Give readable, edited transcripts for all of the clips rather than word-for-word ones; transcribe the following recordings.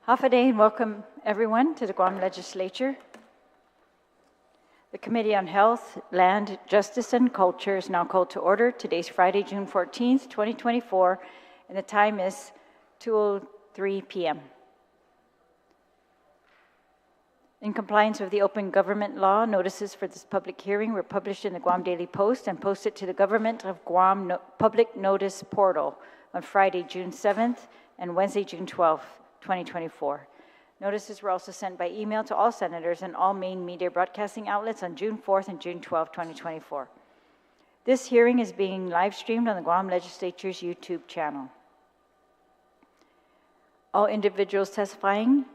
Hafa and welcome everyone to the Guam Legislature. The Committee on Health, Land, Justice, and Culture is now called to order. Today's Friday, June 14th, 2024, and the time is 2:03 p.m. In compliance with the Open Government Law, notices for this public hearing were published in the Guam Daily Post and posted to the Government of Guam Public Notice Portal on Friday, June 7th and Wednesday, June 12th, 2024. Notices were also sent by email to all senators and all main media broadcasting outlets on June 4th and June 12th, 2024. This hearing is being live streamed on the Guam Legislature's YouTube channel. All individuals testifying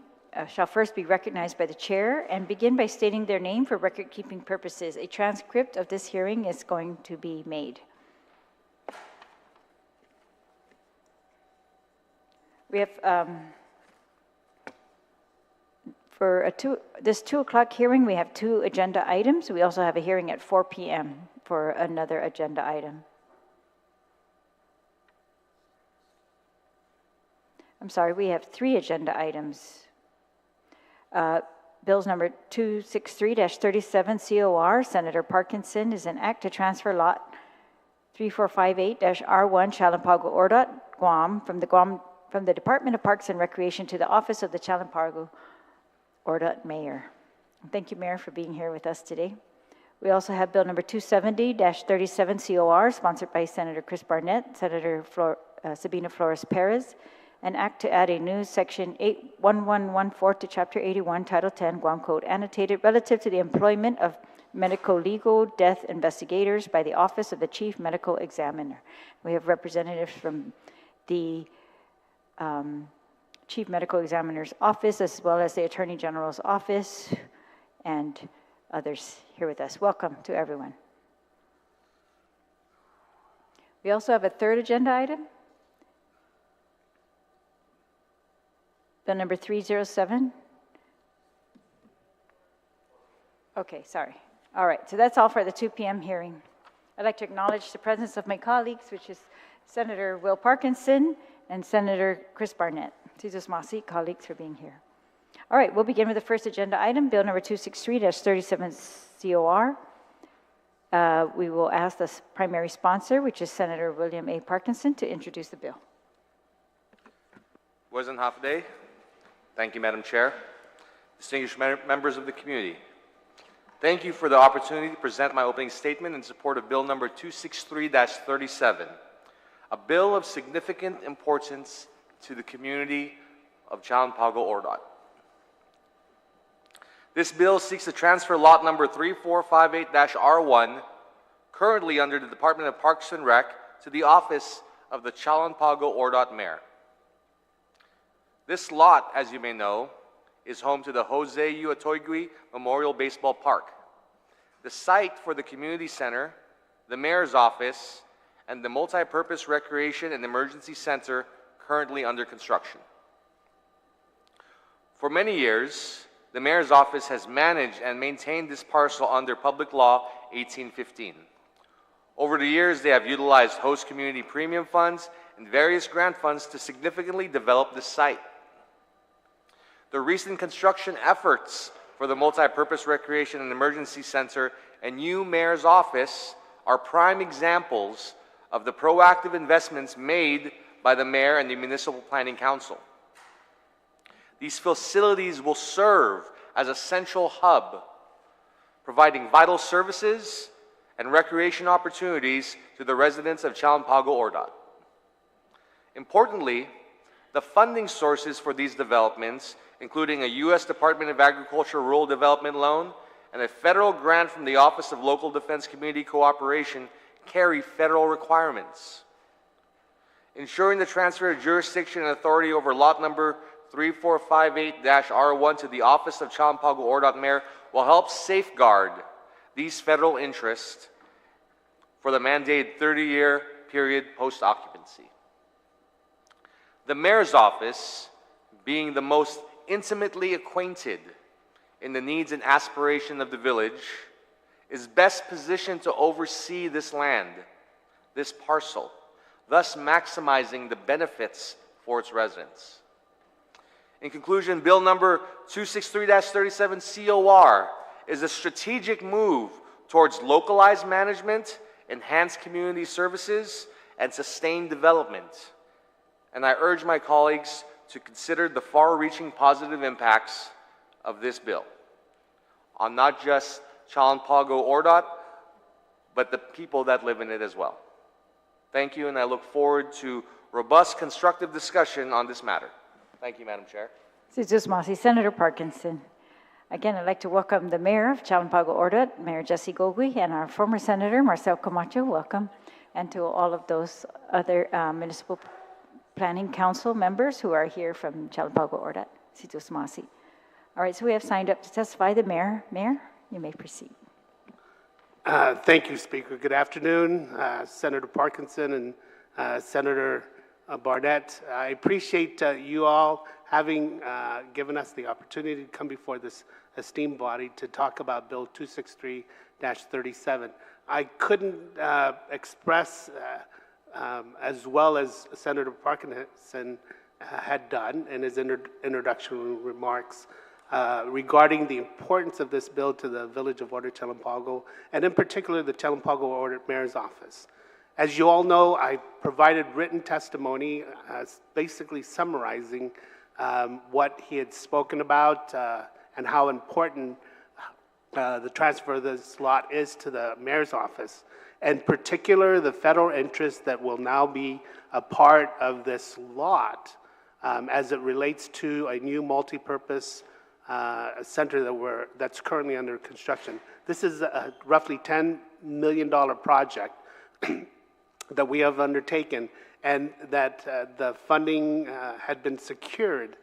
shall first be recognized by the chair and begin by stating their name for record-keeping purposes. A transcript of this hearing is going to be made. We have, for this 2 o'clock hearing, we have 2 agenda items. We also have a hearing at 4 p.m. for another agenda item. I'm sorry, we have 3 agenda items. Bills number 263-37 COR, Senator Parkinson, is an act to transfer lot 3458-R1 CHALAN PAGO-ORDOT, Guam, from the Department of Parks and Recreation to the office of the CHALAN PAGO-ORDOT Mayor. Thank you, Mayor, for being here with us today. We also have bill number 270-37 COR, sponsored by Senator Barnett, Senator Sabina Flores Perez, an act to add a new section 81114 to Chapter 81, Title 10, Guam Code Annotated, relative to the employment of medico-legal death investigators by the Office of the Chief Medical Examiner. We have representatives from the Chief Medical Examiner's office, as well as the Attorney General's office, and others here with us. Welcome to everyone. We also have a 3rd agenda item. Bill number 307. Okay, sorry. All right, so that's all for the 2 p.m. hearing. I'd like to acknowledge the presence of my colleagues, which is Senator Will Parkinson and Senator Barnett. Tizus Masi, colleagues, for being here. All right, we'll begin with the first agenda item, bill number 263-37 COR. We will ask the primary sponsor, which is Senator William A. Parkinson, to introduce the bill. Wasn't half a day. Thank you, Madam Chair. Distinguished members of the community, thank you for the opportunity to present my opening statement in support of bill number 263-37, a bill of significant importance to the community of CHALAN PAGO-ORDOT. This bill seeks to transfer lot number 3458-R1, currently under the Department of Parks and Rec, to the office of the CHALAN PAGO-ORDOT Mayor. This lot, as you may know, is home to the Jose U. Atoygui Memorial Baseball Park, the site for the community center, the mayor's office, and the multi-purpose recreation and emergency center currently under construction. For many years, the mayor's office has managed and maintained this parcel under Public Law 1815. Over the years, they have utilized host community premium funds and various grant funds to significantly develop this site. The recent construction efforts for the multi-purpose recreation and emergency center and new mayor's office are prime examples of the proactive investments made by the mayor and the Municipal Planning Council. These facilities will serve as a central hub, providing vital services and recreation opportunities to the residents of CHALAN PAGO-ORDOT. Importantly, the funding sources for these developments, including a U.S. Department of Agriculture Rural Development loan and a federal grant from the Office of Local Defense Community Cooperation, carry federal requirements. Ensuring the transfer of jurisdiction and authority over lot number 3458-R1 to the office of CHALAN PAGO-ORDOT Mayor will help safeguard these federal interests for the mandated 30-year period post-occupancy. The mayor's office, being the most intimately acquainted in the needs and aspiration of the village, is best positioned to oversee this land, this parcel, thus maximizing the benefits for its residents. In conclusion, Bill number 263-37 COR is a strategic move towards localized management, enhanced community services, and sustained development. And I urge my colleagues to consider the far-reaching positive impacts of this bill on not just CHALAN PAGO-ORDOT, but the people that live in it as well. Thank you, and I look forward to robust, constructive discussion on this matter. Thank you, Madam Chair. Senator Parkinson. Again, I'd like to welcome the Mayor of CHALAN PAGO-ORDOT, Mayor Jesse Gogui, and our former Senator, Marcel Camacho, welcome, and to all of those other Municipal Planning Council members who are here from CHALAN PAGO-ORDOT. All right, so we have signed up to testify the Mayor. Mayor, you may proceed. Thank you, Speaker. Good afternoon, Senator Parkinson and Senator Barnett. I appreciate you all having given us the opportunity to come before this esteemed body to talk about Bill 263-37. I couldn't express as well as Senator Parkinson had done in his introductory remarks regarding the importance of this bill to the Village of Order CHALAN PAGO, and in particular the CHALAN PAGO-ORDOT Mayor's Office. As you all know, I provided written testimony basically summarizing what he had spoken about and how important the transfer of this lot is to the Mayor's Office. In particular, the federal interest that will now be a part of this lot as it relates to a new multi-purpose center that's currently under construction. This is a roughly $10 million project that we have undertaken, and that the funding had been secured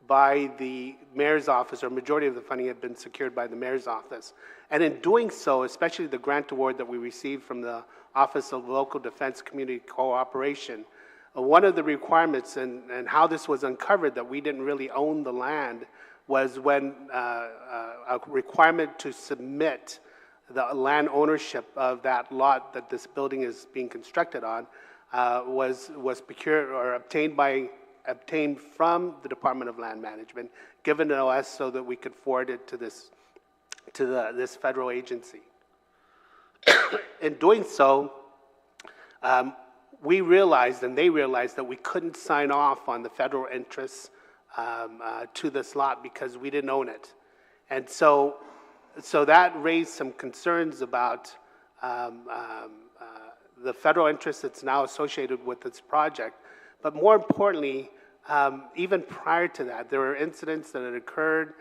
by the Mayor's Office, or majority of the funding had been secured by the Mayor's Office. And in doing so, especially the grant award that we received from the Office of Local Defense Community Cooperation, one of the requirements and how this was uncovered that we didn't really own the land was when a requirement to submit the land ownership of that lot that this building is being constructed on was procured or obtained from the Department of Land Management, given to us so that we could forward it to this federal agency. In doing so, we realized, and they realized, that we couldn't sign off on the federal interests to this lot because we didn't own it. And so that raised some concerns about the federal interest that's now associated with this project. But more importantly, even prior to that, there were incidents that had occurred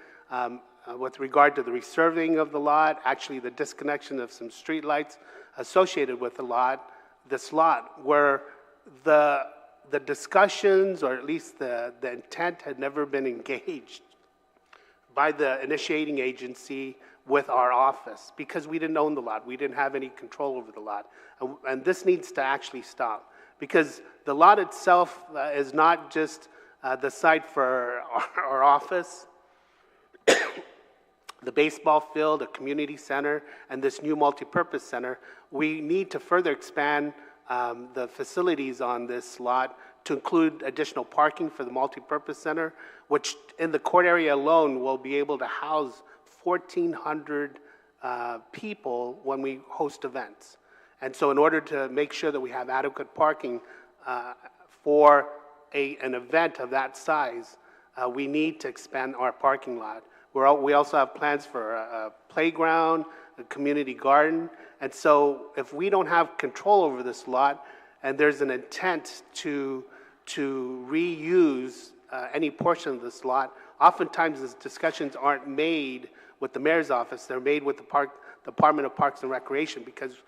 with regard to the resurveying of the lot, actually the disconnection of some streetlights associated with this lot, where the discussions, or at least the intent, had never been engaged by the initiating agency with our office, because we didn't own the lot. We didn't have any control over the lot. And this needs to actually stop, because the lot itself is not just the site for our office, the baseball field, a community center, and this new multipurpose center. We need to further expand the facilities on this lot to include additional parking for the multipurpose center, which in the court area alone will be able to house 1,400 people when we host events. And so in order to make sure that we have adequate parking for an event of that size, we need to expand our parking lot. We also have plans for a playground, a community garden. And so if we don't have control over this lot, and there's an intent to reuse any portion of this lot, oftentimes these discussions aren't made with the Mayor's Office. They're made with the Department of Parks and Recreation, because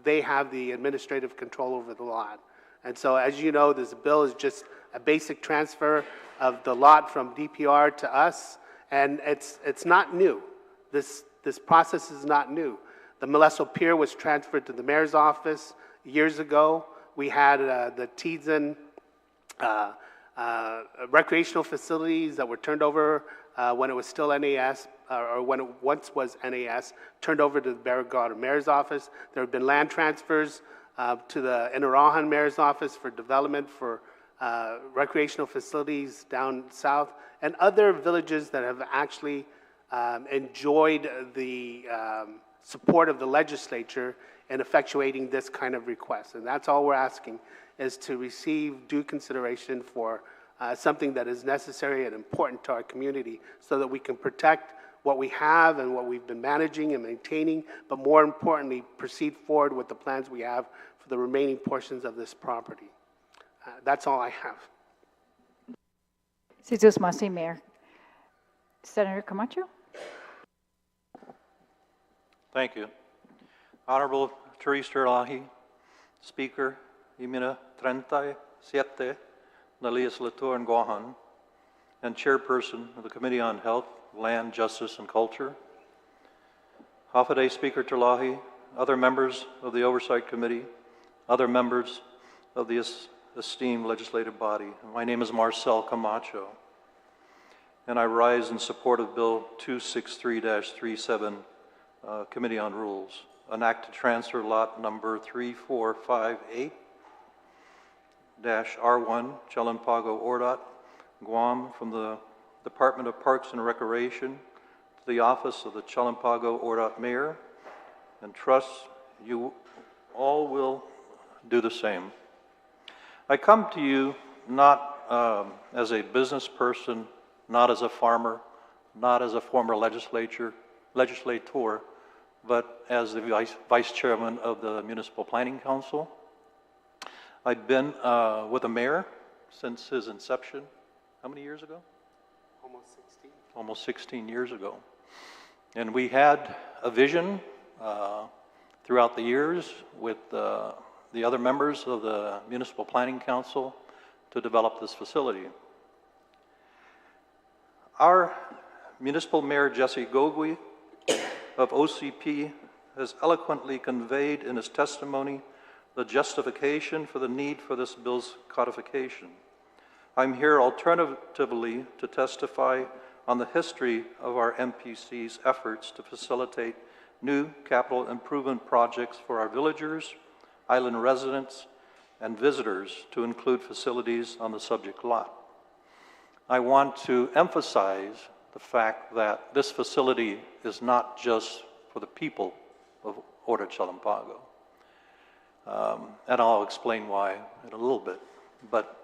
they have the administrative control over the lot. And so, as you know, this bill is just a basic transfer of the lot from DPR to us, and it's not new. This process is not new. The Molesso Pier was transferred to the Mayor's Office years ago. We had the Teason recreational facilities that were turned over when it was still NAS, or when it once was NAS, turned over to the Barragata Mayor's Office. There have been land transfers to the Inarajan Mayor's Office for development for recreational facilities down south, and other villages that have actually enjoyed the support of the legislature in effectuating this kind of request. And that's all we're asking, is to receive due consideration for something that is necessary and important to our community so that we can protect what we have and what we've been managing and maintaining, but more importantly, proceed forward with the plans we have for the remaining portions of this property. That's all I have. Mayor. Senator Camacho? Thank you. Honorable Therese Terlaje, Speaker, Imina 37, la Legislatura en Guam, and Chairperson of the Committee on Health, Land, Justice, and Culture. Hafaday Speaker Terlaje, other members of the Oversight Committee, other members of the esteemed legislative body. My name is Marcel Camacho, and I rise in support of Bill 263-37, Committee on Rules, an act to transfer lot number 3458-R1, CHALAN PAGO-ORDOT, Guam, from the Department of Parks and Recreation to the office of the CHALAN PAGO-ORDOT Mayor, and trust you all will do the same. I come to you not as a business person, not as a farmer, not as a former legislator, but as the Vice Chairman of the Municipal Planning Council. I've been with the mayor since his inception. How many years ago? Almost 16. Almost 16 years ago. And we had a vision throughout the years with the other members of the Municipal Planning Council to develop this facility. Our Municipal Mayor, Jesse Gogui, of OCP, has eloquently conveyed in his testimony the justification for the need for this bill's codification. I'm here alternatively to testify on the history of our MPC's efforts to facilitate new capital improvement projects for our villagers, island residents, and visitors, to include facilities on the subject lot. I want to emphasize the fact that this facility is not just for the people of Ordo CHALAN PAGO. And I'll explain why in a little bit. But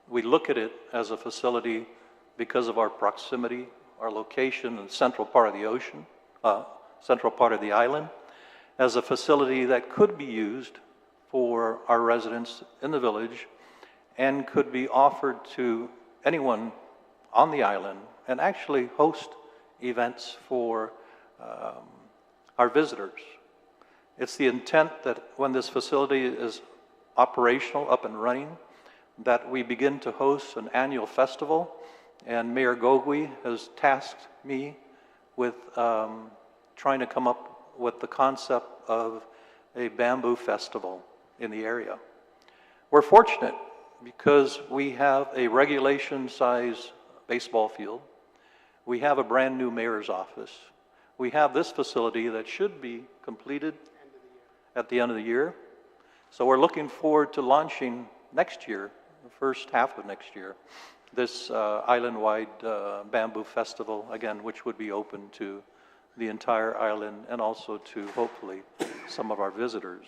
we look at it as a facility because of our proximity, our location in the central part of the ocean, central part of the island, as a facility that could be used for our residents in the village and could be offered to anyone on the island and actually host events for our visitors. It's the intent that when this facility is operational, up and running, that we begin to host an annual festival, and Mayor Gogui has tasked me with trying to come up with the concept of a bamboo festival in the area. We're fortunate because we have a regulation-size baseball field. We have a brand new mayor's office. We have this facility that should be completed at the end of the year. So we're looking forward to launching next year, the first half of next year, this island-wide bamboo festival, again, which would be open to the entire island and also to, hopefully, some of our visitors.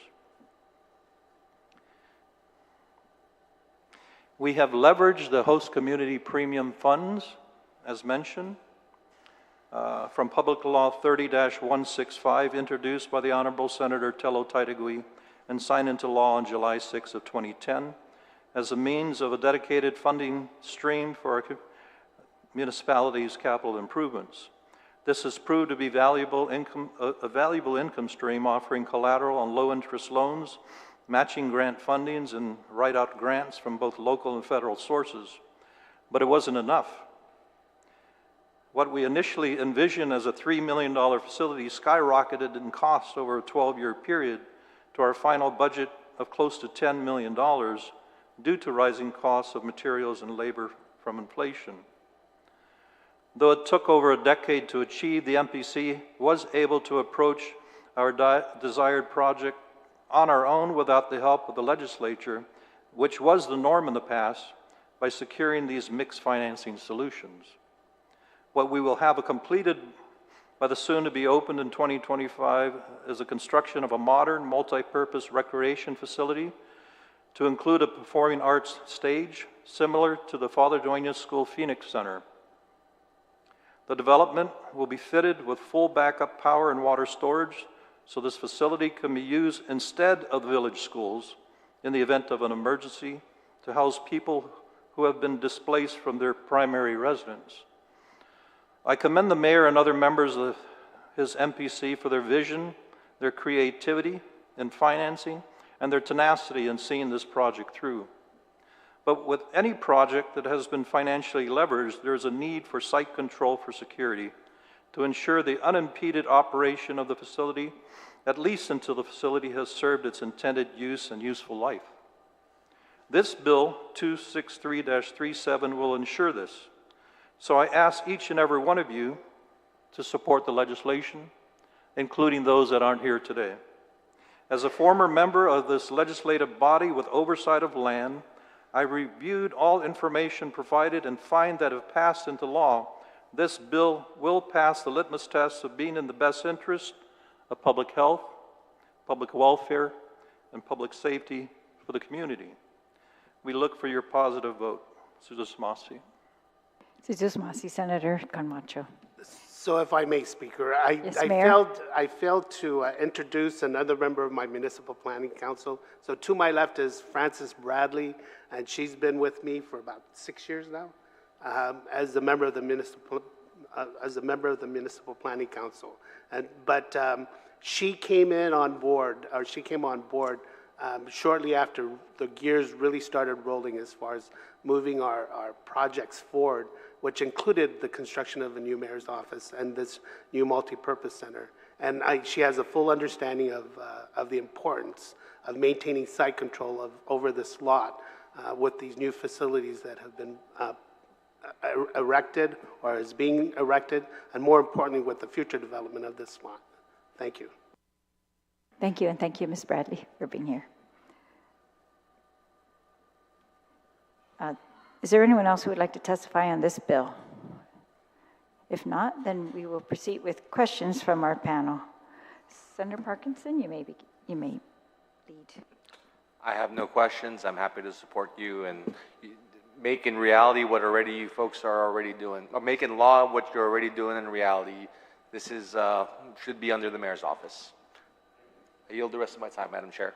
We have leveraged the host community premium funds, as mentioned, from Public Law 30-165, introduced by the Honorable Senator Terlaje and signed into law on July 6 of 2010, as a means of a dedicated funding stream for our municipalities' capital improvements. This has proved to be a valuable income stream, offering collateral on low-interest loans, matching grant fundings, and write-out grants from both local and federal sources. But it wasn't enough. What we initially envisioned as a $3 million facility skyrocketed in cost over a 12-year period to our final budget of close to $10 million due to rising costs of materials and labor from inflation. Though it took over a decade to achieve, the MPC was able to approach our desired project on our own without the help of the legislature, which was the norm in the past, by securing these mixed financing solutions. What we will have completed by the soon-to-be-opened in 2025 is the construction of a modern, multi-purpose recreation facility to include a performing arts stage similar to the Father Duenas School Phoenix Center. The development will be fitted with full backup power and water storage, so this facility can be used instead of village schools in the event of an emergency to house people who have been displaced from their primary residence. I commend the mayor and other members of his MPC for their vision, their creativity in financing, and their tenacity in seeing this project through. But with any project that has been financially leveraged, there is a need for site control for security to ensure the unimpeded operation of the facility, at least until the facility has served its intended use and useful life. This bill, 263-37, will ensure this. So I ask each and every one of you to support the legislation, including those that aren't here today. As a former member of this legislative body with oversight of land, I reviewed all information provided and find that if passed into law, this bill will pass the litmus test of being in the best interest of public health, public welfare, and public safety for the community. We look for your positive vote. Suzusmasi. Suzusmasi, Senator Camacho. So if I may, Speaker, Yes, Mayor. I failed to introduce another member of my Municipal Planning Council. So to my left is Frances Bradley, and she's been with me for about 6 years now as a member of the Municipal Planning Council. But she came on board shortly after the gears really started rolling as far as moving our projects forward, which included the construction of a new mayor's office and this new multi-purpose center. And she has a full understanding of the importance of maintaining site control over this lot with these new facilities that have been erected or is being erected, and more importantly, with the future development of this lot. Thank you. Thank you, and thank you, Ms. Bradley, for being here. Is there anyone else who would like to testify on this bill? If not, then we will proceed with questions from our panel. Senator Parkinson, you may lead. I have no questions. I'm happy to support you and make in reality what already you folks are already doing, or make in law what you're already doing in reality. This is should be under the mayor's office. I yield the rest of my time, Madam Chair.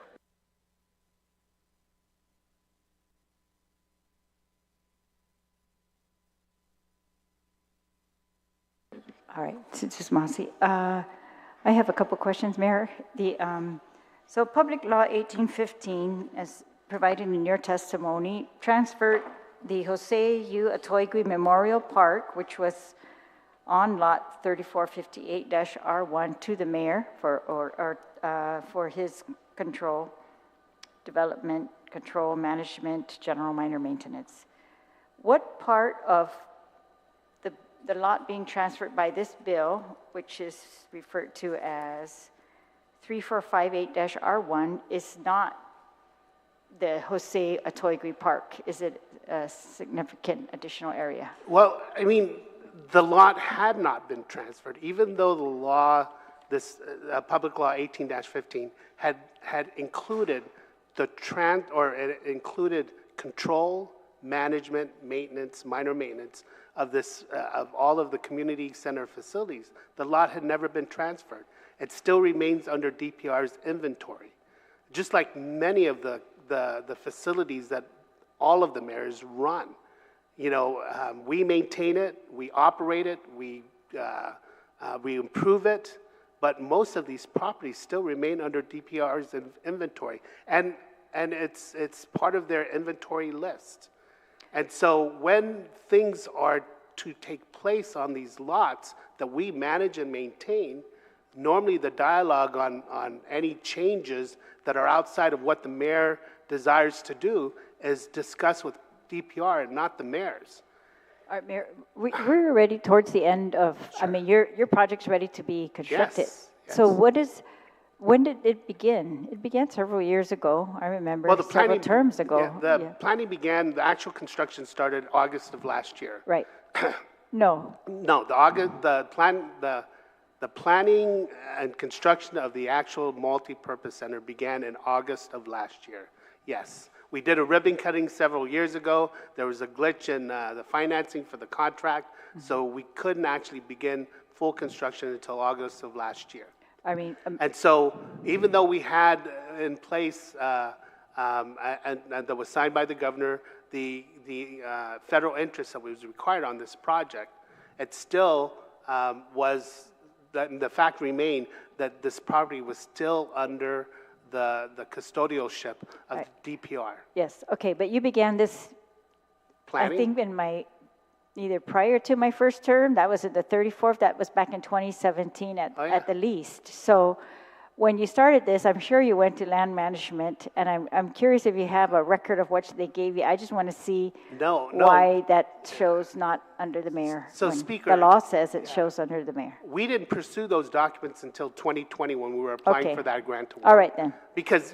All right, Suzusmasi. I have a couple questions, Mayor. So Public Law 1815, as provided in your testimony, transferred the Jose U. Atoigui Memorial Park, which was on lot 3458-R1, to the mayor for his control, development, control, management, general minor maintenance. What part of the lot being transferred by this bill, which is referred to as 3458-R1, is not the Jose Atoigui Park? Is it a significant additional area? Well, I mean, the lot had not been transferred, even though the law, this Public Law 18-15, had included it included control, management, maintenance, minor maintenance of of all of the community center facilities. The lot had never been transferred. It still remains under DPR's inventory, just like many of the facilities that all of the mayors run. You know, we maintain it, we operate it, we improve it, but most of these properties still remain under DPR's inventory, and it's part of their inventory list. And so when things are to take place on these lots that we manage and maintain, normally the dialogue on any changes that are outside of what the mayor desires to do is discussed with DPR and not the mayors. All right, Mayor, we're already towards the end of, sure. I mean, your project's ready to be constructed. Yes, yes. So what is, when did it begin? It began several years ago, I remember, Well, the several planning, terms ago. yeah, the planning began, the actual construction started August of last year. Right. No, No, the planning and construction of the actual multi-purpose center began in August of last year. Yes. We did a ribbon cutting several years ago. There was a glitch in the financing for the contract, so we couldn't actually begin full construction until August of last year. I mean, And so even though we had in place, and that was signed by the governor, the federal interest that was required on this project, it still was, the fact remained that this property was still under the custodialship of DPR. yes, okay, but you began this, Planning? I think in either prior to my first term, that was at the 34th, that was back in 2017 at the least. So when you started this, I'm sure you went to land management, and I'm curious if you have a record of what they gave you. I just want to see why that shows not under the mayor. So, when Speaker, the law says it shows under the mayor. We didn't pursue those documents until 2020 when we were applying for that grant award. All right then. Because,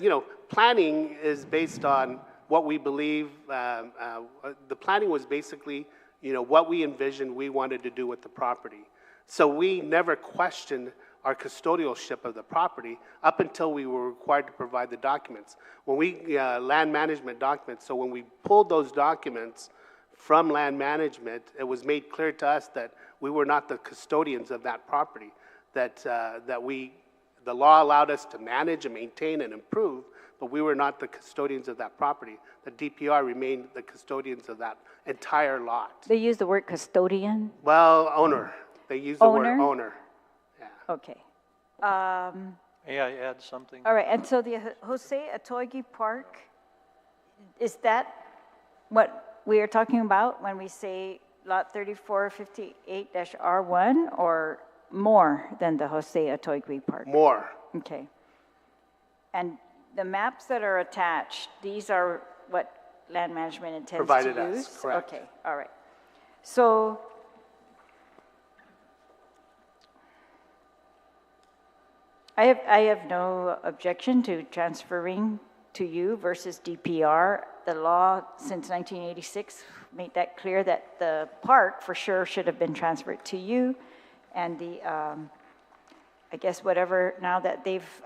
planning is based on what we believe, the planning was basically, what we envisioned we wanted to do with the property. So we never questioned our custodialship of the property up until we were required to provide the documents. When we, land management documents, so when we pulled those documents from land management, it was made clear to us that we were not the custodians of that property, that the law allowed us to manage and maintain and improve, but we were not the custodians of that property. The DPR remained the custodians of that entire lot. They use the word custodian? Well, owner. They use the word Owner? owner. Okay. May I add something? All right, and so the Jose Atoygui Park, is that what we are talking about when we say lot 3458-R1, or more than the Jose Atoygui Park? More. Okay. And the maps that are attached, these are what land management intends Provided to us, use? correct. Okay, all right. So I have no objection to transferring to you versus DPR. The law since 1986 made that clear that the park for sure should have been transferred to you, and I guess whatever, now that they've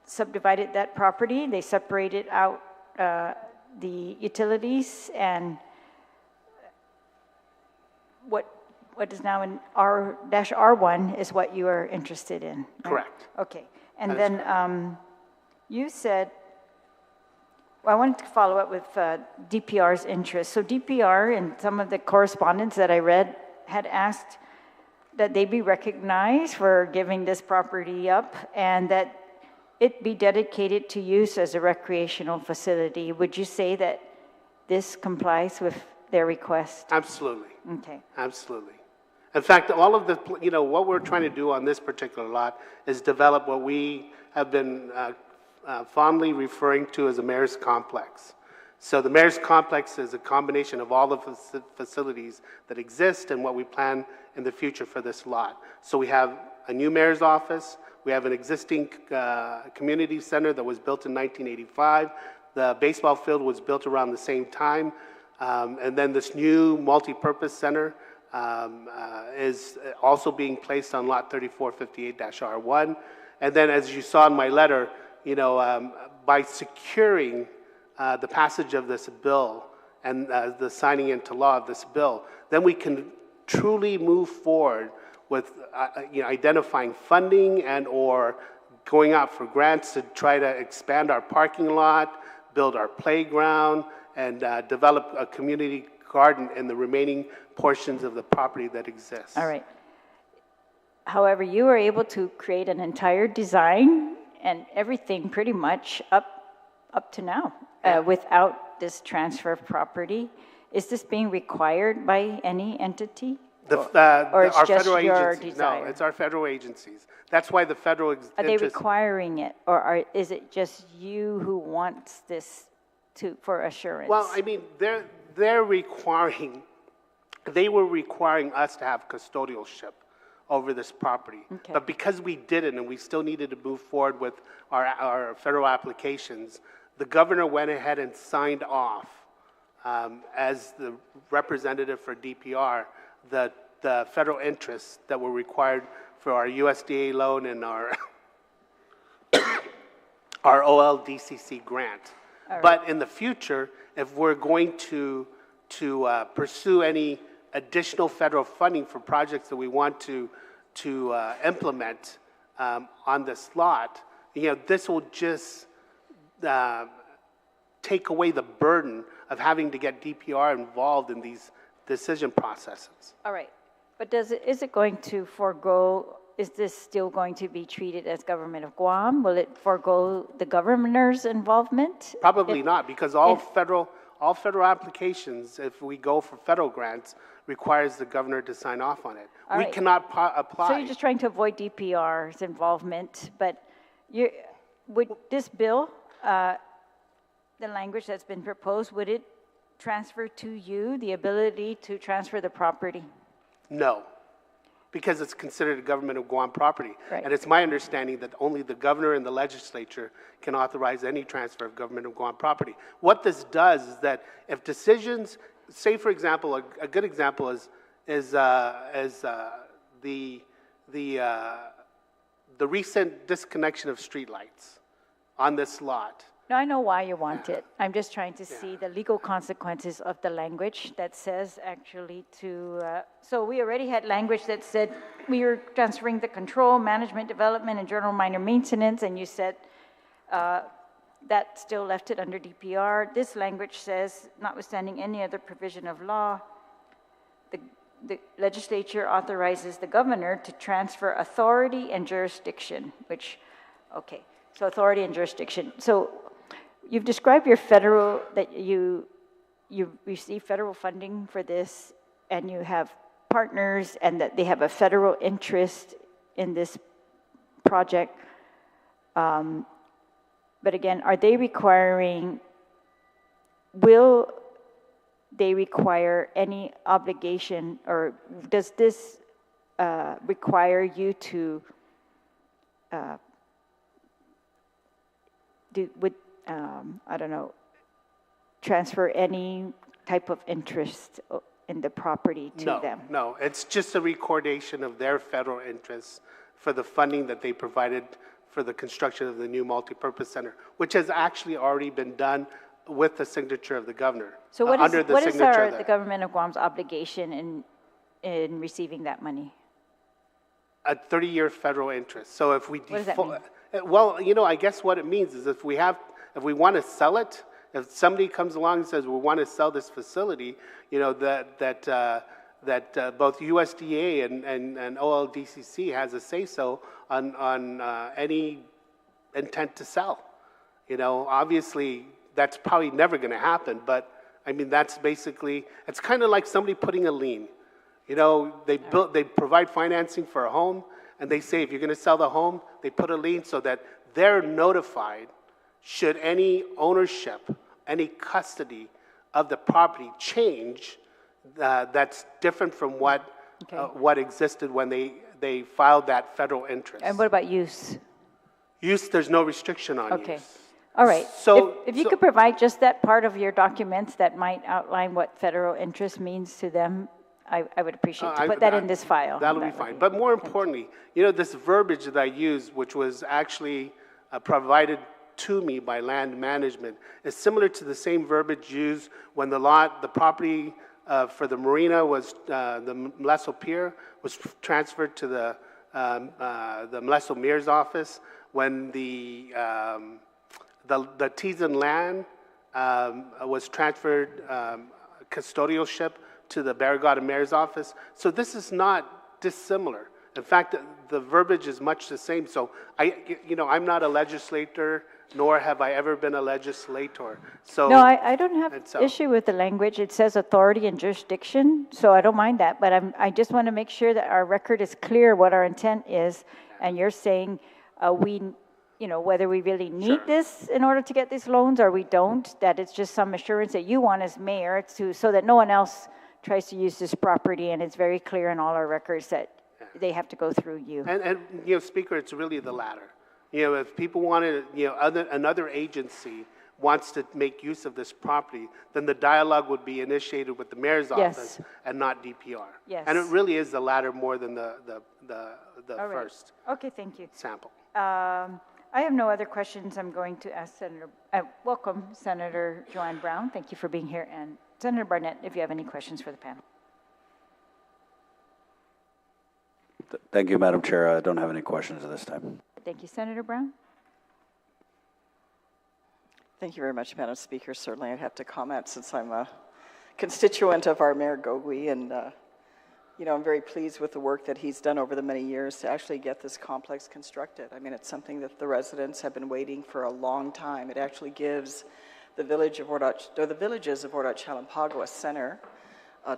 subdivided that property, they separated out the utilities, and what is now in R-R1 is what you are interested in, right? Correct. Okay, and then you said, well, I wanted to follow up with DPR's interest. So DPR, in some of the correspondence that I read, had asked that they be recognized for giving this property up and that it be dedicated to use as a recreational facility. Would you say that this complies with their request? Absolutely. Okay. Absolutely. In fact, all of the, what we're trying to do on this particular lot is develop what we have been fondly referring to as a mayor's complex. So the mayor's complex is a combination of all the facilities that exist and what we plan in the future for this lot. So we have a new mayor's office. We have an existing community center that was built in 1985. The baseball field was built around the same time. And then this new multi-purpose center is also being placed on lot 3458-R1. And then, as you saw in my letter, by securing the passage of this bill and the signing into law of this bill, then we can truly move forward with identifying funding and or going out for grants to try to expand our parking lot, build our playground, and develop a community garden in the remaining portions of the property that exists. All right. However, you were able to create an entire design and everything pretty much up to now without this transfer of property. Is this being required by any entity? Or it's our just federal your agencies. desire? No, it's our federal agencies. That's why the federal Are they interest. requiring it, or is it just you who wants this for assurance? Well, I mean, they were requiring us to have custodialship over this property. Okay. But because we didn't and we still needed to move forward with our federal applications, the governor went ahead and signed off as the representative for DPR, the federal interests that were required for our USDA loan and our our OLDCC grant. All right. But in the future, if we're going to pursue any additional federal funding for projects that we want to implement on this lot, this will just take away the burden of having to get DPR involved in these decision processes. All right, but is it going to forego, is this still going to be treated as government of Guam? Will it forego the governor's involvement? Probably not, because all federal applications, if we go for federal grants, requires the governor to sign off on it. All We right. cannot apply. So you're just trying to avoid DPR's involvement, but would this bill, the language that's been proposed, would it transfer to you the ability to transfer the property? No, because it's considered a government of Guam property. Right. And it's my understanding that only the governor and the legislature can authorize any transfer of government of Guam property. What this does is that if decisions, say for example, a good example is the recent disconnection of streetlights on this lot. No, I know why you want it. I'm just trying to see the legal consequences of the language that says actually so we already had language that said we were transferring the control, management, development, and general minor maintenance, and you said that still left it under DPR. This language says, notwithstanding any other provision of law, the legislature authorizes the governor to transfer authority and jurisdiction, which, okay, so authority and jurisdiction. So you've described your federal, that you receive federal funding for this, and you have partners, and that they have a federal interest in this project. But again, are they requiring, will they require any obligation, or does this require you to I don't know, transfer any type of interest in the property to them? No, it's just a recordation of their federal interests for the funding that they provided for the construction of the new multipurpose center, which has actually already been done with the signature of the governor. So what is the the government of Guam's obligation in receiving that money? A 30-year federal interest. So if we What does that mean? well, I guess what it means is if we want to sell it, if somebody comes along and says we want to sell this facility, that both USDA and OLDCC has a say-so on any intent to sell. Obviously that's probably never going to happen, but I mean that's basically, it's kind of like somebody putting a lien. They provide financing for a home, and they say if you're going to sell the home, they put a lien so that they're notified should any ownership, any custody of the property change that's different from what existed when they filed that federal interest. And what about use? Use, there's no restriction on Okay. use. All right. So if you could provide just that part of your documents that might outline what federal interest means to them, I would appreciate to put that in this file. That'll be fine. But more importantly, this verbiage that I used, which was actually provided to me by land management, is similar to the same verbiage used when the property for the marina was, the Mleso Pier was transferred to the Mleso Mayor's office, when the Teason land was transferred custodialship to the Barragata Mayor's office. So this is not dissimilar. In fact, the verbiage is much the same. So I'm not a legislator, nor have I ever been a legislator. So No, I don't have issue with the language. It says authority and jurisdiction, so I don't mind that. But I just want to make sure that our record is clear what our intent is. And you're saying whether we really need this in order to get these loans or we don't, that it's just some assurance that you want as mayor so that no one else tries to use this property, and it's very clear in all our records that they have to go through you. And Speaker, it's really the latter. If people wanted, another agency wants to make use of this property, then the dialogue would be initiated with the mayor's office and not DPR. Yes. And it really is the latter more than the All right. first Okay, thank you. sample. I have no other questions. I'm going to ask welcome Senator Joanne Brown. Thank you for being here. And Senator Barnett, if you have any questions for the panel. Thank you, Madam Chair. I don't have any questions at this time. Thank you, Senator Brown. Thank you very much, Madam Speaker. Certainly I'd have to comment since I'm a constituent of our Mayor Gogui, and I'm very pleased with the work that he's done over the many years to actually get this complex constructed. I mean, it's something that the residents have been waiting for a long time. It actually gives the village of Ordot, or the villages of Ordot, CHALAN, PAGO a center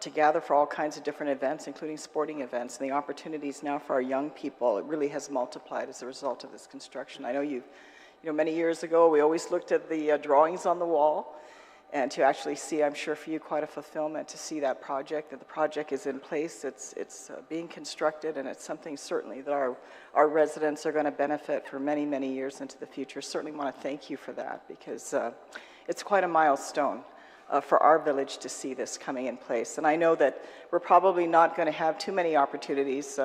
to gather for all kinds of different events, including sporting events, and the opportunities now for our young people, it really has multiplied as a result of this construction. I know many years ago, we always looked at the drawings on the wall, and to actually see, I'm sure for you, quite a fulfillment to see that project, that the project is in place, it's being constructed, and it's something certainly that our residents are going to benefit for many, many years into the future. Certainly want to thank you for that, because it's quite a milestone for our village to see this coming in place. And I know that we're probably not going to have too many opportunities,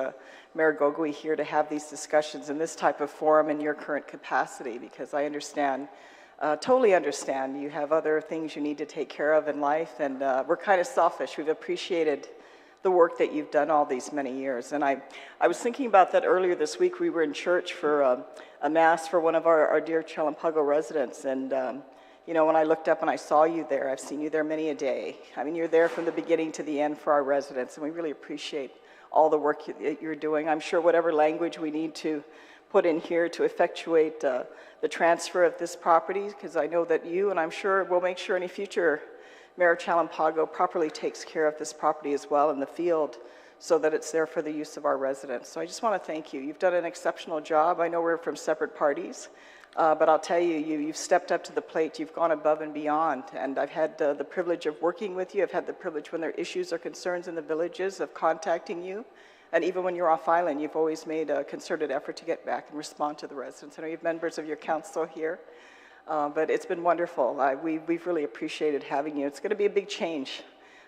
Mayor Gogui, here to have these discussions in this type of forum in your current capacity, because I understand, totally understand, you have other things you need to take care of in life, and we're kind of selfish. We've appreciated the work that you've done all these many years. And I was thinking about that earlier this week. We were in church for a mass for one of our dear CHALAN PAGO residents, and when I looked up and I saw you there, I've seen you there many a day. I mean, you're there from the beginning to the end for our residents, and we really appreciate all the work you're doing. I'm sure whatever language we need to put in here to effectuate the transfer of this property, because I know that you, and I'm sure we'll make sure any future Mayor of CHALAN PAGO properly takes care of this property as well in the field, so that it's there for the use of our residents. So I just want to thank you. You've done an exceptional job. I know we're from separate parties, but I'll tell you, you've stepped up to the plate. You've gone above and beyond, and I've had the privilege of working with you. I've had the privilege when there are issues or concerns in the villages of contacting you, and even when you're off island, you've always made a concerted effort to get back and respond to the residents. I know you have members of your council here, but it's been wonderful. We've really appreciated having you. It's going to be a big change,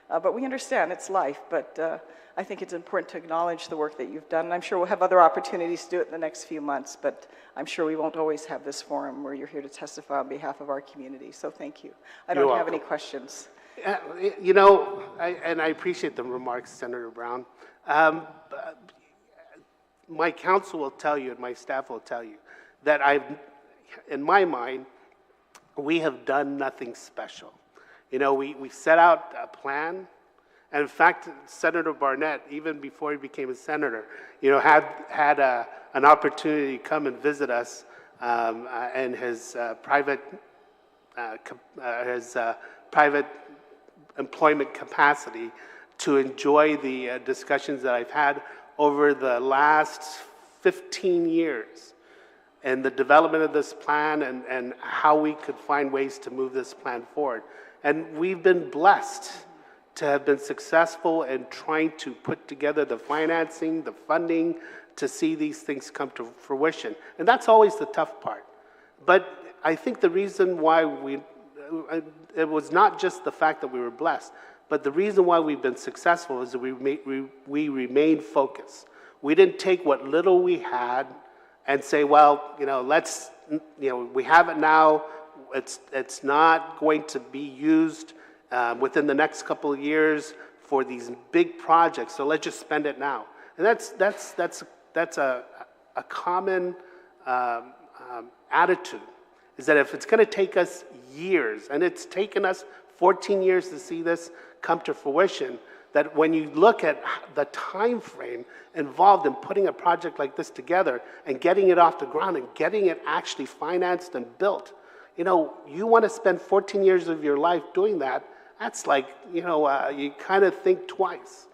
but we understand it's life, but I think it's important to acknowledge the work that you've done, and I'm sure we'll have other opportunities to do it in the next few months, but I'm sure we won't always have this forum where you're here to testify on behalf of our community, so thank you. I don't have any questions. And I appreciate the remarks, Senator Brown. My council will tell you, and my staff will tell you, that in my mind, we have done nothing special. We set out a plan. And in fact, Senator Barnett, even before he became a senator, had an opportunity to come and visit us in his private employment capacity to enjoy the discussions that I've had over the last 15 years and the development of this plan and how we could find ways to move this plan forward. And we've been blessed to have been successful in trying to put together the financing, the funding, to see these things come to fruition. And that's always the tough part. But I think the reason why it was not just the fact that we were blessed, but the reason why we've been successful is that we remained focused. We didn't take what little we had and say, well, we have it now, it's not going to be used within the next couple of years for these big projects, so let's just spend it now. And that's a common attitude, is that if it's going to take us years, and it's taken us 14 years to see this come to fruition, that when you look at the time frame involved in putting a project like this together and getting it off the ground and getting it actually financed and built, you want to spend 14 years of your life doing that, that's like, you kind of think twice.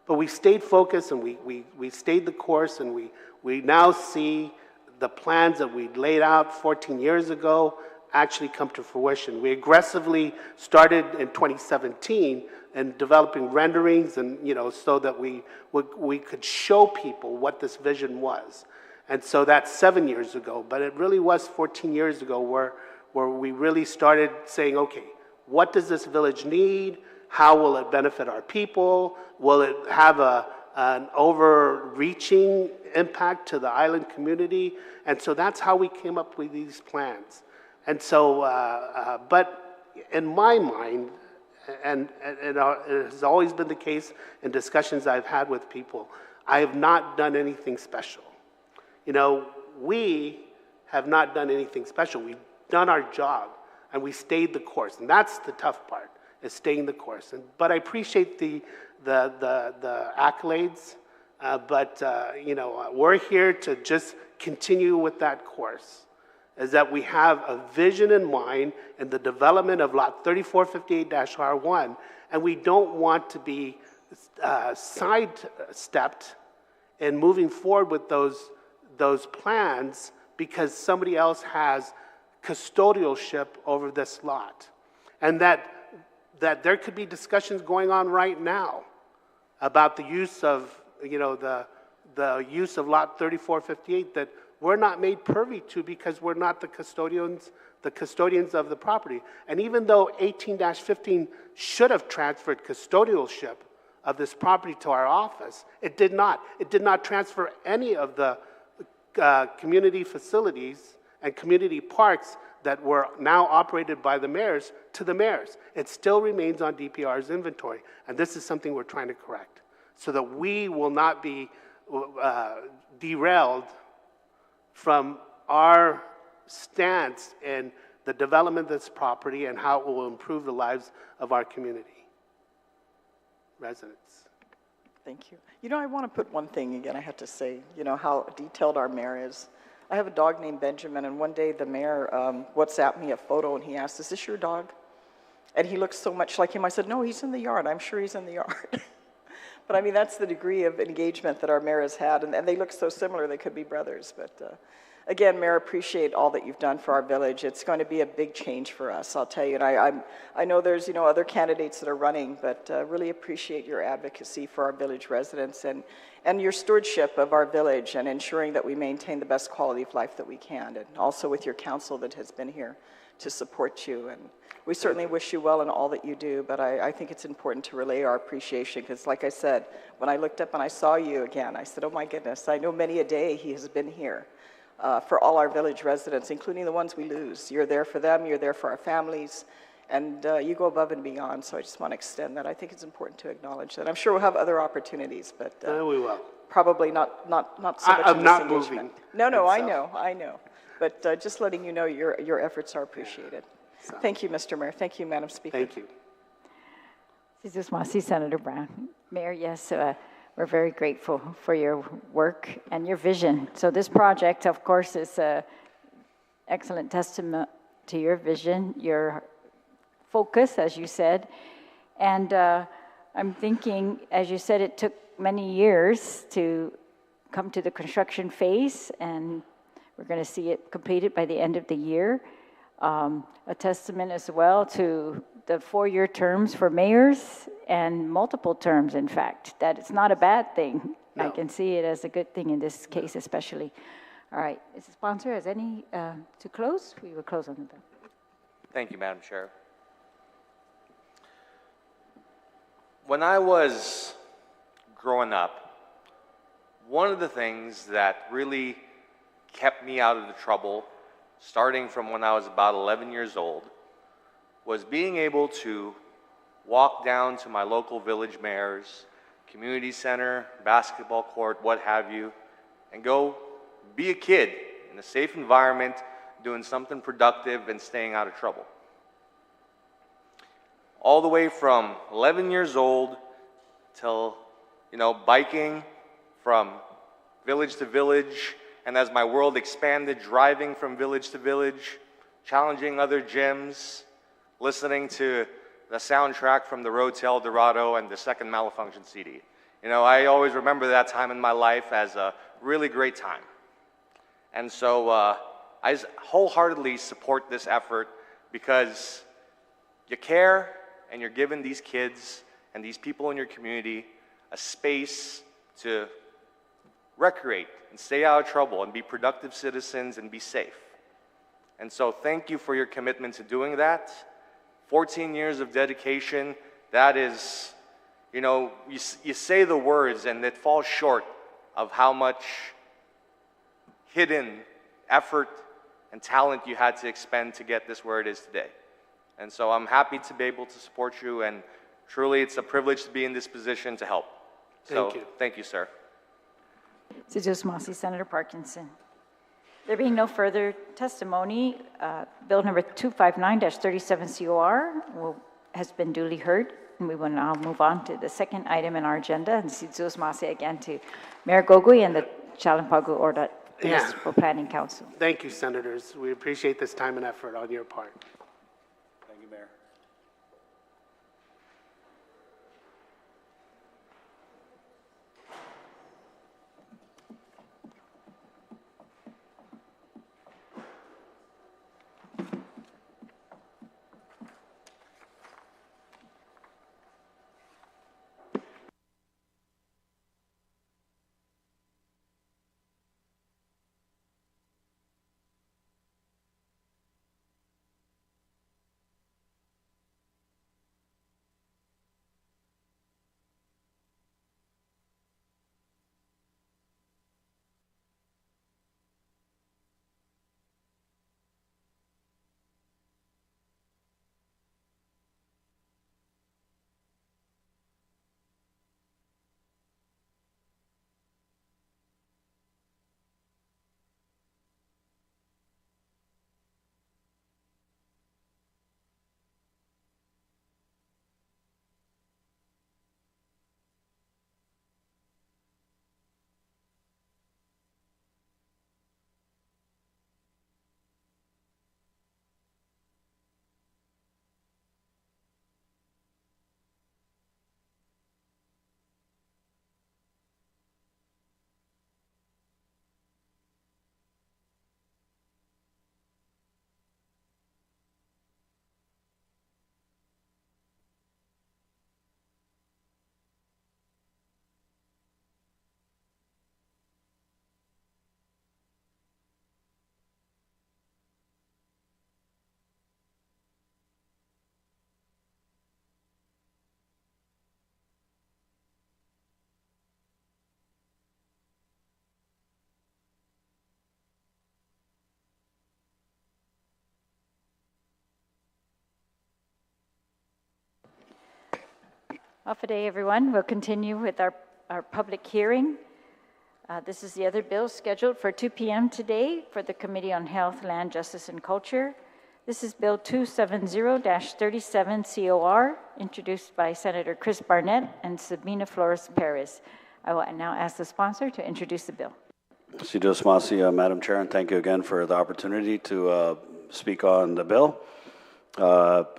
But we stayed focused, and we stayed the course, and we now see the plans that we laid out 14 years ago actually come to fruition. We aggressively started in 2017 and developing renderings and, so that we could show people what this vision was. And so that's 7 years ago, but it really was 14 years ago where we really started saying, okay, what does this village need? How will it benefit our people? Will it have an overreaching impact to the island community? And so that's how we came up with these plans. And so, but in my mind, and it has always been the case in discussions I've had with people, I have not done anything special. We have not done anything special. We've done our job, and we stayed the course. And that's the tough part, is staying the course. But I appreciate the accolades, but we're here to just continue with that course, is that we have a vision in mind in the development of Lot 3458-R1, and we don't want to be sidestepped in moving forward with those plans because somebody else has custodialship over this lot. And that there could be discussions going on right now about the use of, the use of Lot 3458 that we're not made privy to because we're not the custodians of the property. And even though 18-15 should have transferred custodialship of this property to our office, it did not. It did not transfer any of the community facilities and community parks that were now operated by the mayors to the mayors. It still remains on DPR's inventory, and this is something we're trying to correct so that we will not be derailed from our stance in the development of this property and how it will improve the lives of our community residents. Thank you. I want to put one thing again, I have to say, how detailed our mayor is. I have a dog named Benjamin, and one day the mayor WhatsApped me a photo, and he asked, "Is this your dog?" And he looks so much like him. I said, "No, he's in the yard. I'm sure he's in the yard." But I mean, that's the degree of engagement that our mayor has had, and they look so similar, they could be brothers. But again, Mayor, appreciate all that you've done for our village. It's going to be a big change for us, I'll tell you. And I know there's, other candidates that are running, but really appreciate your advocacy for our village residents and your stewardship of our village and ensuring that we maintain the best quality of life that we can, and also with your council that has been here to support you. And we certainly wish you well in all that you do, but I think it's important to relay our appreciation because, like I said, when I looked up and I saw you again, I said, oh my goodness, I know many a day he has been here for all our village residents, including the ones we lose. You're there for them, you're there for our families, and you go above and beyond, so I just want to extend that. I think it's important to acknowledge that. I'm sure we'll have other opportunities, but we will. Probably not so much I'm in not this engagement. moving. No, I know. But just letting you know your efforts are appreciated. So. Thank you, Mr. Mayor. Thank you, Madam Speaker. Thank you. Just want to see Senator Brown. Mayor, yes, we're very grateful for your work and your vision. So this project, of course, is an excellent testament to your vision, your focus, as you said. And I'm thinking, as you said, it took many years to come to the construction phase, and we're going to see it completed by the end of the year. A testament as well to the 4-year terms for mayors and multiple terms, in fact, that it's not a bad thing. No. I can see it as a good thing in this case, especially. All right, is the sponsor has any to close? We will close on the bill. Thank you, Madam Chair. When I was growing up, one of the things that really kept me out of the trouble, starting from when I was about 11 years old, was being able to walk down to my local village mayor's community center, basketball court, what have you, and go be a kid in a safe environment, doing something productive and staying out of trouble. All the way from 11 years old till, biking from village to village, and as my world expanded, driving from village to village, challenging other gyms, listening to the soundtrack from The Road to El Dorado and the Second Malfunction CD. I always remember that time in my life as a really great time. And so I wholeheartedly support this effort because you care and you're giving these kids and these people in your community a space to recreate and stay out of trouble and be productive citizens and be safe. And so thank you for your commitment to doing that. 14 years of dedication, that is, you know, you say the words and it falls short of how much hidden effort and talent you had to expend to get this where it is today. And so I'm happy to be able to support you, and truly it's a privilege to be in this position to help. So, thank you, sir. Senator Parkinson. There being no further testimony, Bill number 259-37 COR has been duly heard, and we will now move on to the second item in our agenda. And again to Mayor Gogui and the CHALAN PAGO-ORDOT Municipal Planning Council. Thank you, Senators. We appreciate this time and effort on your part. Thank you, Mayor. Off a day, everyone. We'll continue with our public hearing. This is the other bill scheduled for 2 p.m. today for the Committee on Health, Land, Justice, and Culture. This is Bill 270-37 COR, introduced by Senator Chris Barnett and Sabina Flores Perez. I will now ask the sponsor to introduce the bill. Madam Chair, and thank you again for the opportunity to speak on the bill.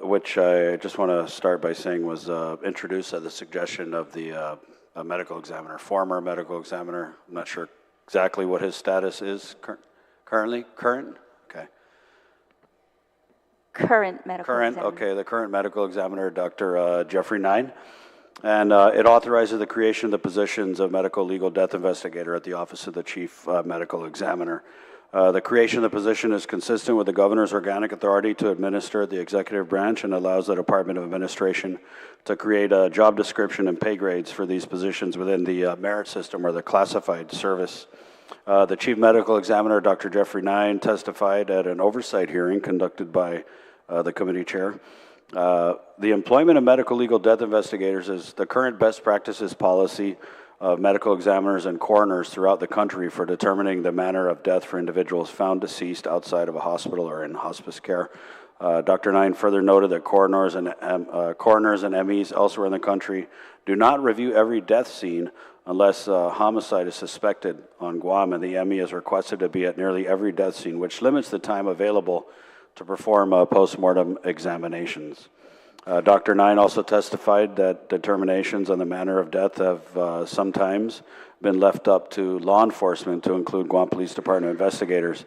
Which I just want to start by saying was introduced at the suggestion of the medical examiner, former medical examiner. I'm not sure exactly what his status is currently. Current? Okay. Current medical examiner. Okay, the current medical examiner, Dr. Jeffrey Nine. And it authorizes the creation of the positions of medical legal death investigator at the Office of the Chief Medical Examiner. The creation of the position is consistent with the governor's organic authority to administer the executive branch and allows the Department of Administration to create a job description and pay grades for these positions within the merit system or the classified service. The Chief Medical Examiner, Dr. Jeffrey Nine, testified at an oversight hearing conducted by the committee chair. The employment of medical legal death investigators is the current best practices policy of medical examiners and coroners throughout the country for determining the manner of death for individuals found deceased outside of a hospital or in hospice care. Dr. Nine further noted that coroners and MEs elsewhere in the country do not review every death scene unless homicide is suspected on Guam, and the ME is requested to be at nearly every death scene, which limits the time available to perform post-mortem examinations. Dr. Nine also testified that determinations on the manner of death have sometimes been left up to law enforcement, to include Guam Police Department investigators.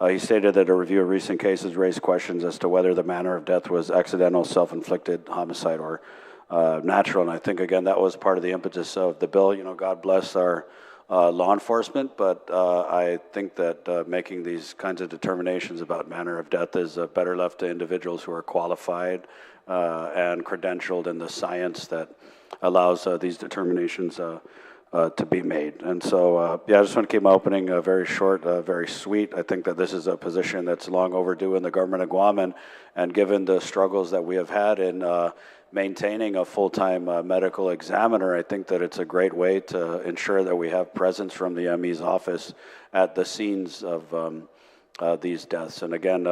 He stated that a review of recent cases raised questions as to whether the manner of death was accidental, self-inflicted, homicide, or natural. And I think, again, that was part of the impetus of the bill. You know, God bless our law enforcement, but I think that making these kinds of determinations about manner of death is better left to individuals who are qualified and credentialed in the science that allows these determinations to be made. And so, yeah, I just want to keep my opening very short, very sweet. I think that this is a position that's long overdue in the government of Guam, and given the struggles that we have had in maintaining a full-time medical examiner, I think that it's a great way to ensure that we have presence from the ME's office at the scenes of these deaths. And again,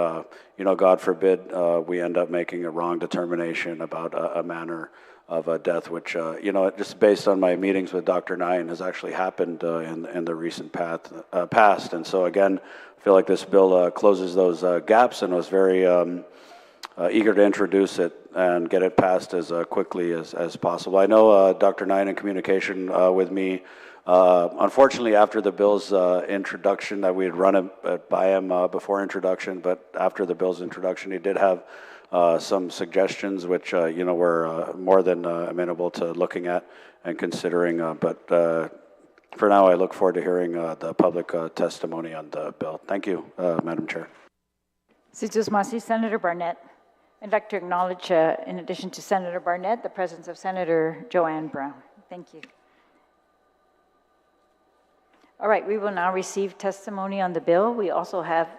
you know, God forbid we end up making a wrong determination about a manner of a death, which, you know, just based on my meetings with Dr. Nine, has actually happened in the recent past. And so again, I feel like this bill closes those gaps, and was very eager to introduce it and get it passed as quickly as possible. I know Dr. Nine in communication with me, unfortunately after the bill's introduction, that we had run it by him before introduction, but after the bill's introduction, he did have some suggestions, which you know, we're more than amenable to looking at and considering. But for now, I look forward to hearing the public testimony on the bill. Thank you, Madam Chair. Senator Barnett. I'd like to acknowledge, in addition to Senator Barnett, the presence of Senator Joanne Brown. Thank you. All right, we will now receive testimony on the bill. We also have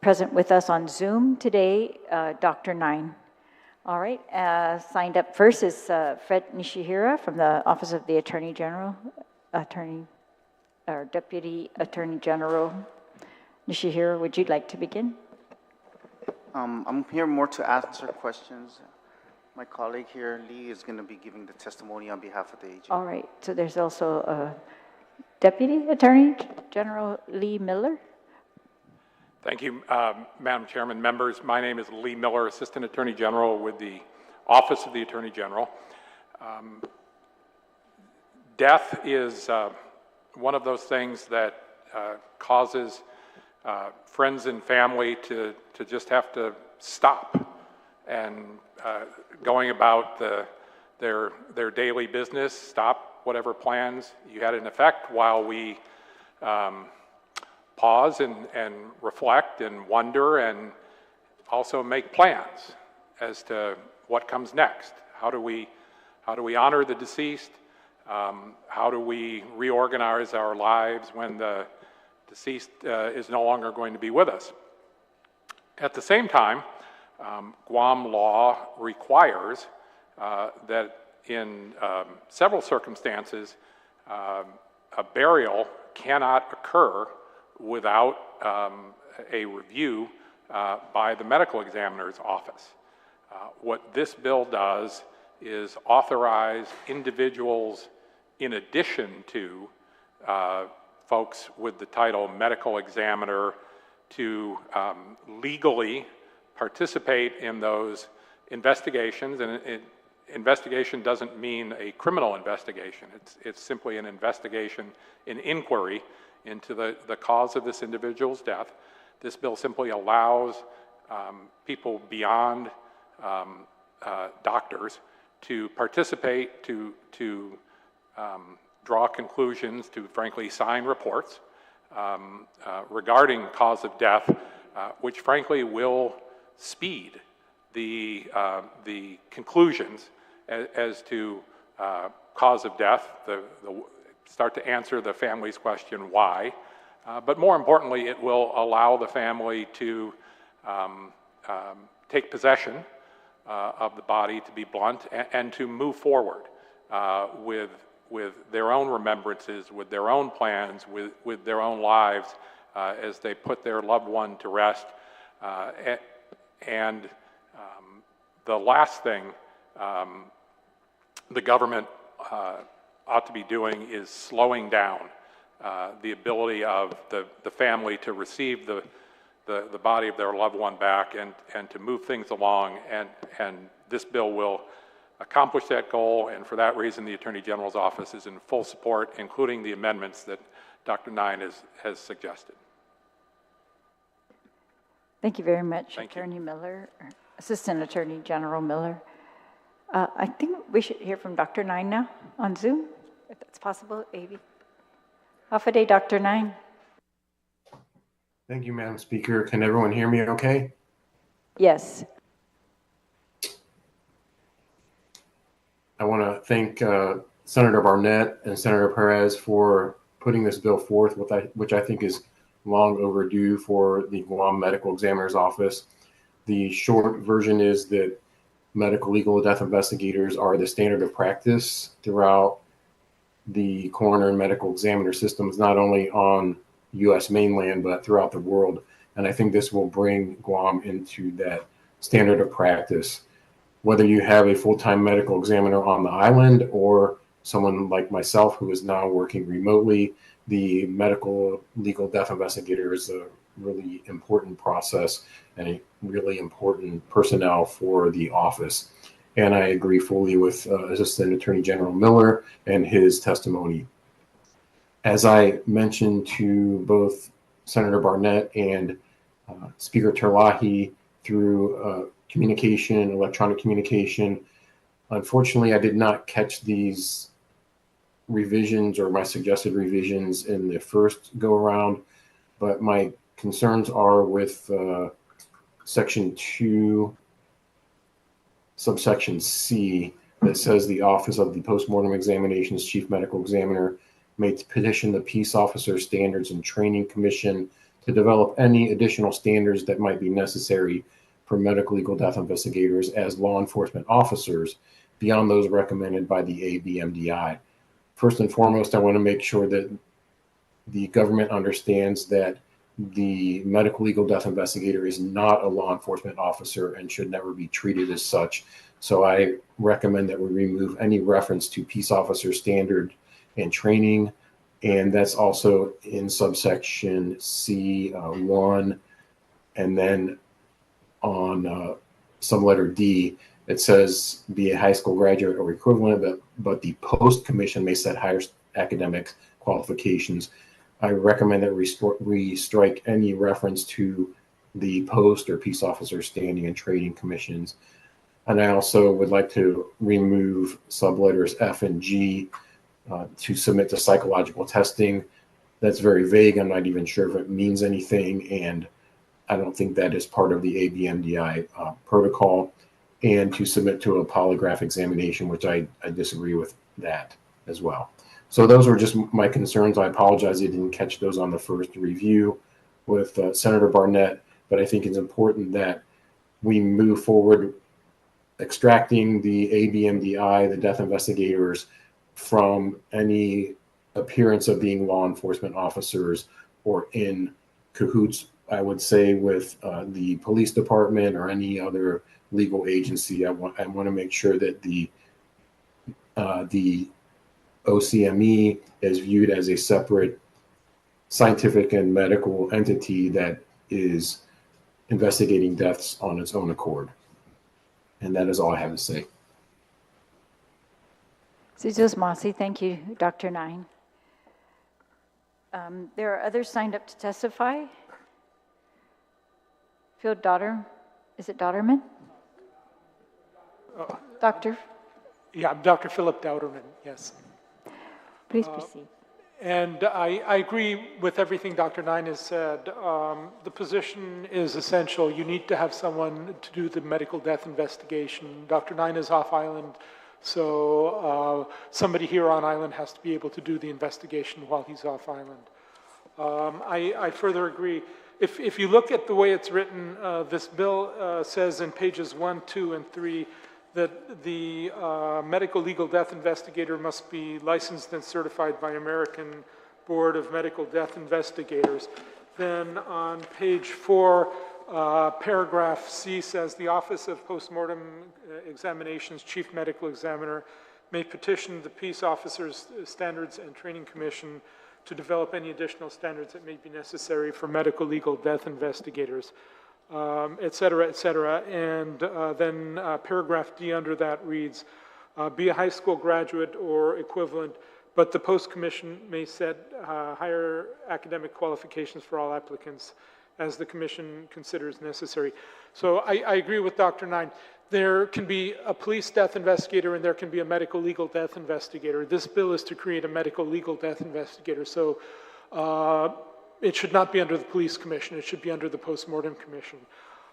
present with us on Zoom today, Dr. Nine. All right, signed up first is Fred Nishihira from the Office of the Attorney General, Deputy Attorney General. Nishihira, would you like to begin? I'm here more to answer questions. My colleague here, Lee, is going to be giving the testimony on behalf of the AG. All right, so there's also Deputy Attorney General Lee Miller. Thank you, Madam Chairman, members. My name is Lee Miller, Assistant Attorney General with the Office of the Attorney General. Death is one of those things that causes friends and family to just have to stop and going about their daily business, stop whatever plans you had in effect while we pause and reflect and wonder and also make plans as to what comes next. How do we honor the deceased? How do we reorganize our lives when the deceased is no longer going to be with us? At the same time, Guam law requires that in several circumstances, a burial cannot occur without a review by the medical examiner's office. What this bill does is authorize individuals, in addition to folks with the title medical examiner, to legally participate in those investigations. And investigation doesn't mean a criminal investigation. It's simply an investigation, an inquiry into the cause of this individual's death. This bill simply allows people beyond doctors to participate, to draw conclusions, to frankly sign reports regarding cause of death, which frankly will speed the conclusions as to cause of death, start to answer the family's question, why? But more importantly, it will allow the family to take possession of the body, to be blunt, and to move forward with their own remembrances, with their own plans, with their own lives as they put their loved one to rest. And the last thing the government ought to be doing is slowing down the ability of the family to receive the body of their loved one back and to move things along. And this bill will accomplish that goal, and for that reason the Attorney General's office is in full support, including the amendments that Dr. Nine has suggested. Thank you very much, Thank you. Attorney Miller, or Assistant Attorney General Miller. I think we should hear from Dr. Nine now on Zoom, if that's possible, Avi. Half a day, Dr. Nine. Thank you, Madam Speaker. Can everyone hear me okay? Yes. I want to thank Senator Barnett and Senator Perez for putting this bill forth, which I think is long overdue for the Guam Medical Examiner's Office. The short version is that medical legal death investigators are the standard of practice throughout the coroner and medical examiner systems, not only on U.S. mainland, but throughout the world. And I think this will bring Guam into that standard of practice. Whether you have a full-time medical examiner on the island or someone like myself who is now working remotely, the medical legal death investigator is a really important process and a really important personnel for the office. And I agree fully with Assistant Attorney General Miller and his testimony. As I mentioned to both Senator Barnett and Speaker Terlaje through communication, electronic communication, unfortunately, I did not catch these revisions or my suggested revisions in the first go around, but my concerns are with Section 2, subsection C, that says the Office of the Postmortem Examinations Chief Medical Examiner may petition the Peace Officer Standards and Training Commission to develop any additional standards that might be necessary for medical legal death investigators as law enforcement officers beyond those recommended by the ABMDI. First and foremost, I want to make sure that the government understands that the medical legal death investigator is not a law enforcement officer and should never be treated as such. So I recommend that we remove any reference to peace officer standard and training. And that's also in subsection C1. And then on some letter D, it says be a high school graduate or equivalent, but the post commission may set higher academic qualifications. I recommend that we strike any reference to the post or peace officer standing and training commissions. And I also would like to remove subletters F and G to submit to psychological testing. That's very vague. I'm not even sure if it means anything, and I don't think that is part of the ABMDI protocol. And to submit to a polygraph examination, which I disagree with that as well. So those were just my concerns. I apologize I didn't catch those on the first review with Senator Barnett, but I think it's important that we move forward extracting the ABMDI, the death investigators, from any appearance of being law enforcement officers or in cahoots, I would say, with the police department or any other legal agency. I want to make sure that the OCME is viewed as a separate scientific and medical entity that is investigating deaths on its own accord. And that is all I have to say. Cecil Mossy, thank you, Dr. Nine. There are others signed up to testify. Phil Daughter, is it Daughterman? Doctor? Yeah, I'm Dr. Philip Dauterman, yes. Please proceed. And I agree with everything Dr. Nine has said. The position is essential. You need to have someone to do the medical death investigation. Dr. Nine is off island, so somebody here on island has to be able to do the investigation while he's off island. I further agree. If you look at the way it's written, this bill says in pages 1, 2, and 3 that the medical legal death investigator must be licensed and certified by American Board of Medical Death Investigators. Then on page 4, paragraph C says the Office of Postmortem Examinations Chief Medical Examiner may petition the Peace Officers Standards and Training Commission to develop any additional standards that may be necessary for medical legal death investigators, et cetera, et cetera. And then paragraph D under that reads, be a high school graduate or equivalent, but the post commission may set higher academic qualifications for all applicants, as the commission considers necessary. So I agree with Dr. Nine. There can be a police death investigator and there can be a medical legal death investigator. This bill is to create a medical legal death investigator. So it should not be under the police commission. It should be under the postmortem commission.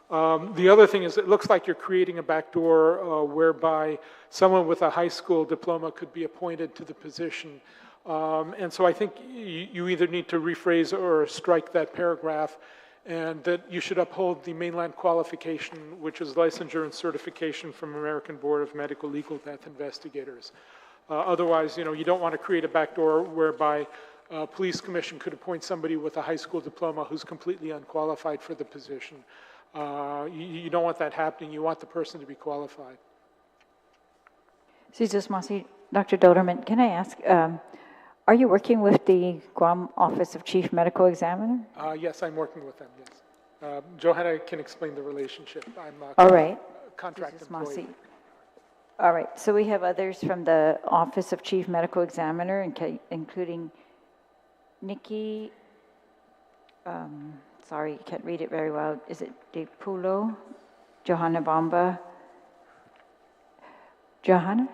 The other thing is it looks like you're creating a backdoor whereby someone with a high school diploma could be appointed to the position. And so I think you either need to rephrase or strike that paragraph, and that you should uphold the mainland qualification, which is licensure and certification from American Board of Medical Legal Death Investigators. Otherwise, you don't want to create a backdoor whereby police commission could appoint somebody with a high school diploma who's completely unqualified for the position. You don't want that happening. You want the person to be qualified. Dr. Doderman, can I ask, are you working with the Guam Office of Chief Medical Examiner? Yes, I'm working with them, yes. Johanna can explain the relationship. I'm All right. Contract employee. All right, so we have others from the Office of Chief Medical Examiner, including Nikki, sorry, I can't read it very well. Is it De Pulo? Johanna Bamba? Johanna?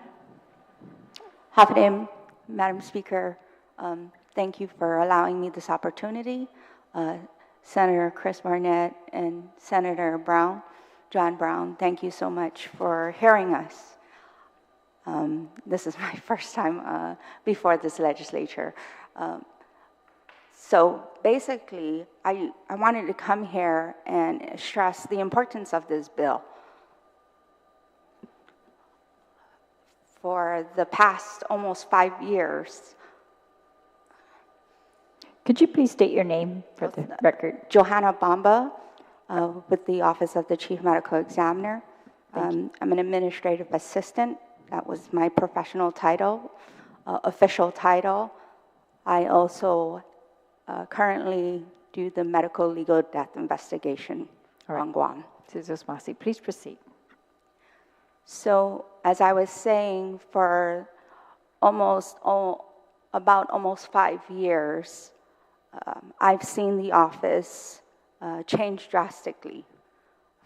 Hafedim, Madam Speaker, thank you for allowing me this opportunity. Senator Chris Barnett and Senator Brown, John Brown, thank you so much for hearing us. This is my first time before this legislature. So basically, I wanted to come here and stress the importance of this bill. For the past almost 5 years. Could you please state your name for the record? Johanna Bamba, with the Office of the Chief Medical Examiner. I'm an administrative assistant. That was my professional title, official title. I also currently do the medical legal death investigation on Guam. Please proceed. So, as I was saying, for about almost 5 years, I've seen the office change drastically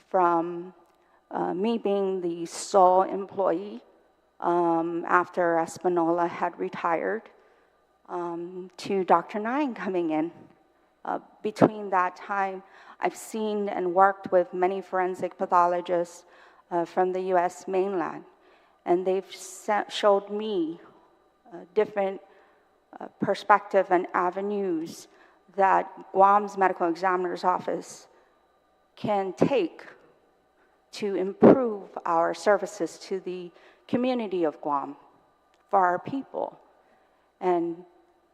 from me being the sole employee after Espanola had retired to Dr. Nine coming in. Between that time, I've seen and worked with many forensic pathologists from the U.S. mainland, and they've showed me different perspective and avenues that Guam's Medical Examiner's Office can take to improve our services to the community of Guam, for our people. And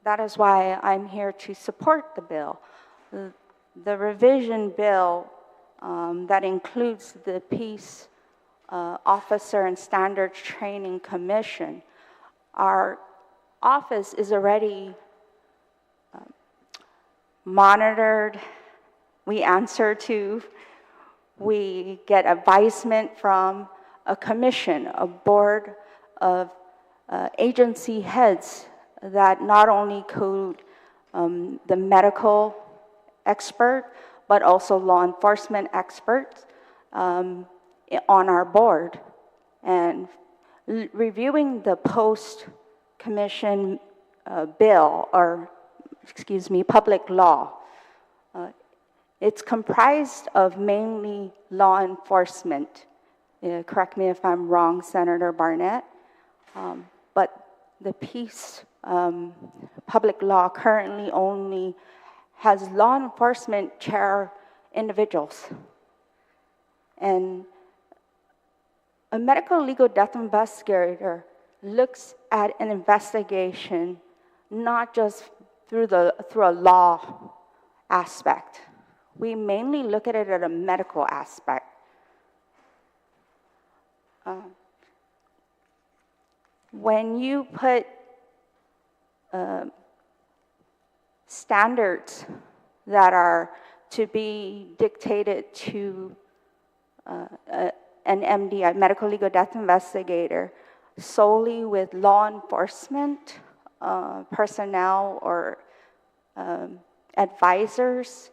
that is why I'm here to support the bill. The revision bill that includes the Peace Officer and Standards Training Commission. Our office is already monitored, we answer to, we get advisement from a commission, a board of agency heads that not include the medical expert, but also law enforcement experts on our board. And reviewing the post-commission bill, or excuse me, public law, it's comprised of mainly law enforcement. Correct me if I'm wrong, Senator Barnett, but the Peace public law currently only has law enforcement chair individuals. And a medical legal death investigator looks at an investigation not just through a law aspect. We mainly look at it at a medical aspect. When you put standards that are to be dictated to an MD, a medical legal death investigator, solely with law enforcement personnel or advisors,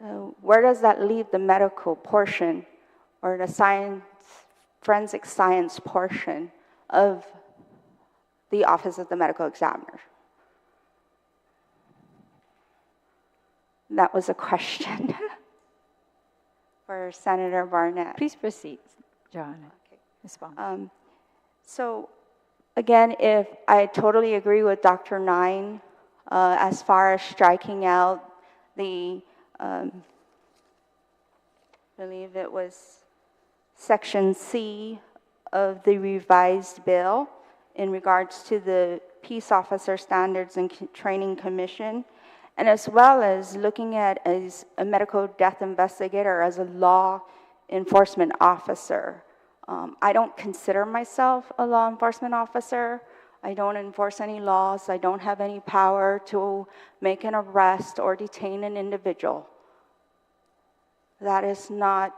where does that leave the medical portion or the science, forensic science portion of the Office of the Medical Examiner? That was a question for Senator Barnett. Please proceed, John. Okay. Ms. Baum. So again, if I totally agree with Dr. Nine as far as striking out the, I believe it was Section C of the revised bill in regards to the Peace Officer Standards and Training Commission, and as well as looking at as a medical death investigator, as a law enforcement officer. I don't consider myself a law enforcement officer. I don't enforce any laws. I don't have any power to make an arrest or detain an individual. That is not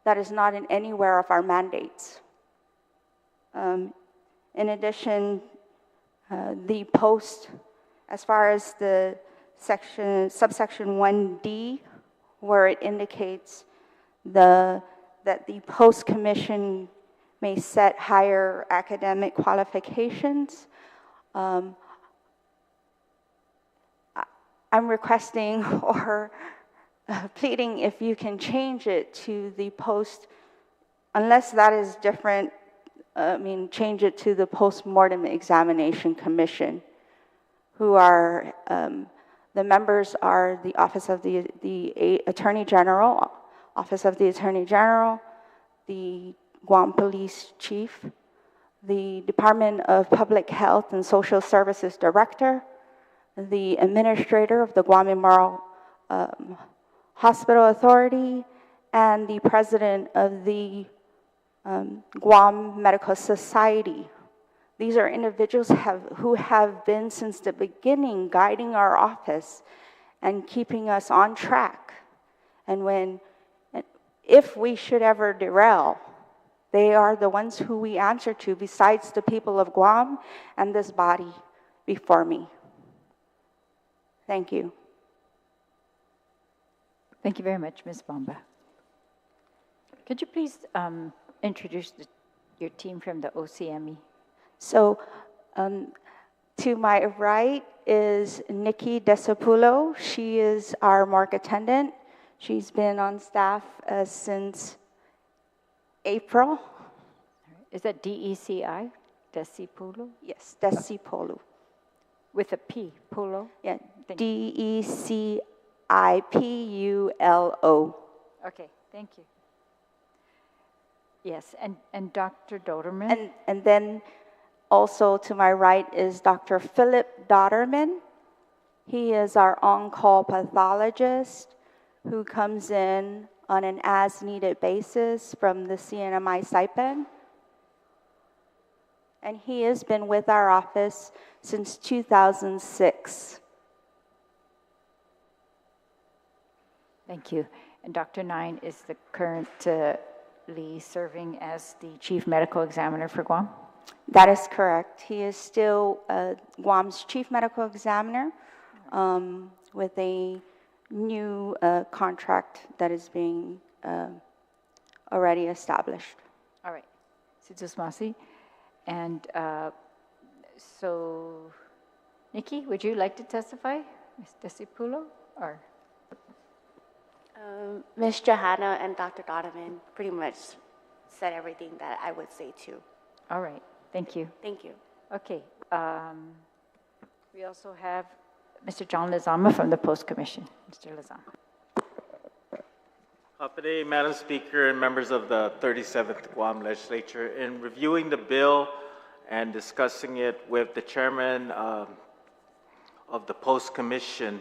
in anywhere of our mandates. In addition, the post, as far as the subsection 1D, where it indicates that the post commission may set higher academic qualifications, I'm requesting or pleading if you can change it to the post, unless that is different, change it to the Post-Mortem Examination Commission, who are, the members are the Office of the Attorney General, Office of the Attorney General, the Guam Police Chief, the Department of Public Health and Social Services Director, the Administrator of the Guam Memorial Hospital Authority, and the President of the Guam Medical Society. These are individuals who have been since the beginning guiding our office and keeping us on track. And if we should ever derail, they are the ones who we answer to, besides the people of Guam and this body before me. Thank you. Thank you very much, Ms. Bomba. Could you please introduce your team from the OCME? So, to my right is Nikki Desopulo. She is our morgue attendant. She's been on staff since April. Is that DECI? Desipulo? Yes, Desipolo. With a P, Pulo? Yeah, DECIPULO. Okay, thank you. Yes, and Dr. Doderman? And then also to my right is Dr. Philip Doderman. He is our on-call pathologist who comes in on an as-needed basis from the CNMI stipend. And he has been with our office since 2006. Thank you. And Dr. Nine is the currently serving as the Chief Medical Examiner for Guam? That is correct. He is still Guam's Chief Medical Examiner with a new contract that is being already established. All right. Sidus Masi. And so, Nikki, would you like to testify? Ms. Desipulo? Or? Ms. Johanna and Dr. Donovan pretty much said everything that I would say too. All right. Thank you. Thank you. Okay. We also have Mr. John Lizama from the Post Commission. Mr. Lizama. Good day, Madam Speaker and members of the 37th Guam Legislature. In reviewing the bill and discussing it with the chairman of the Post Commission,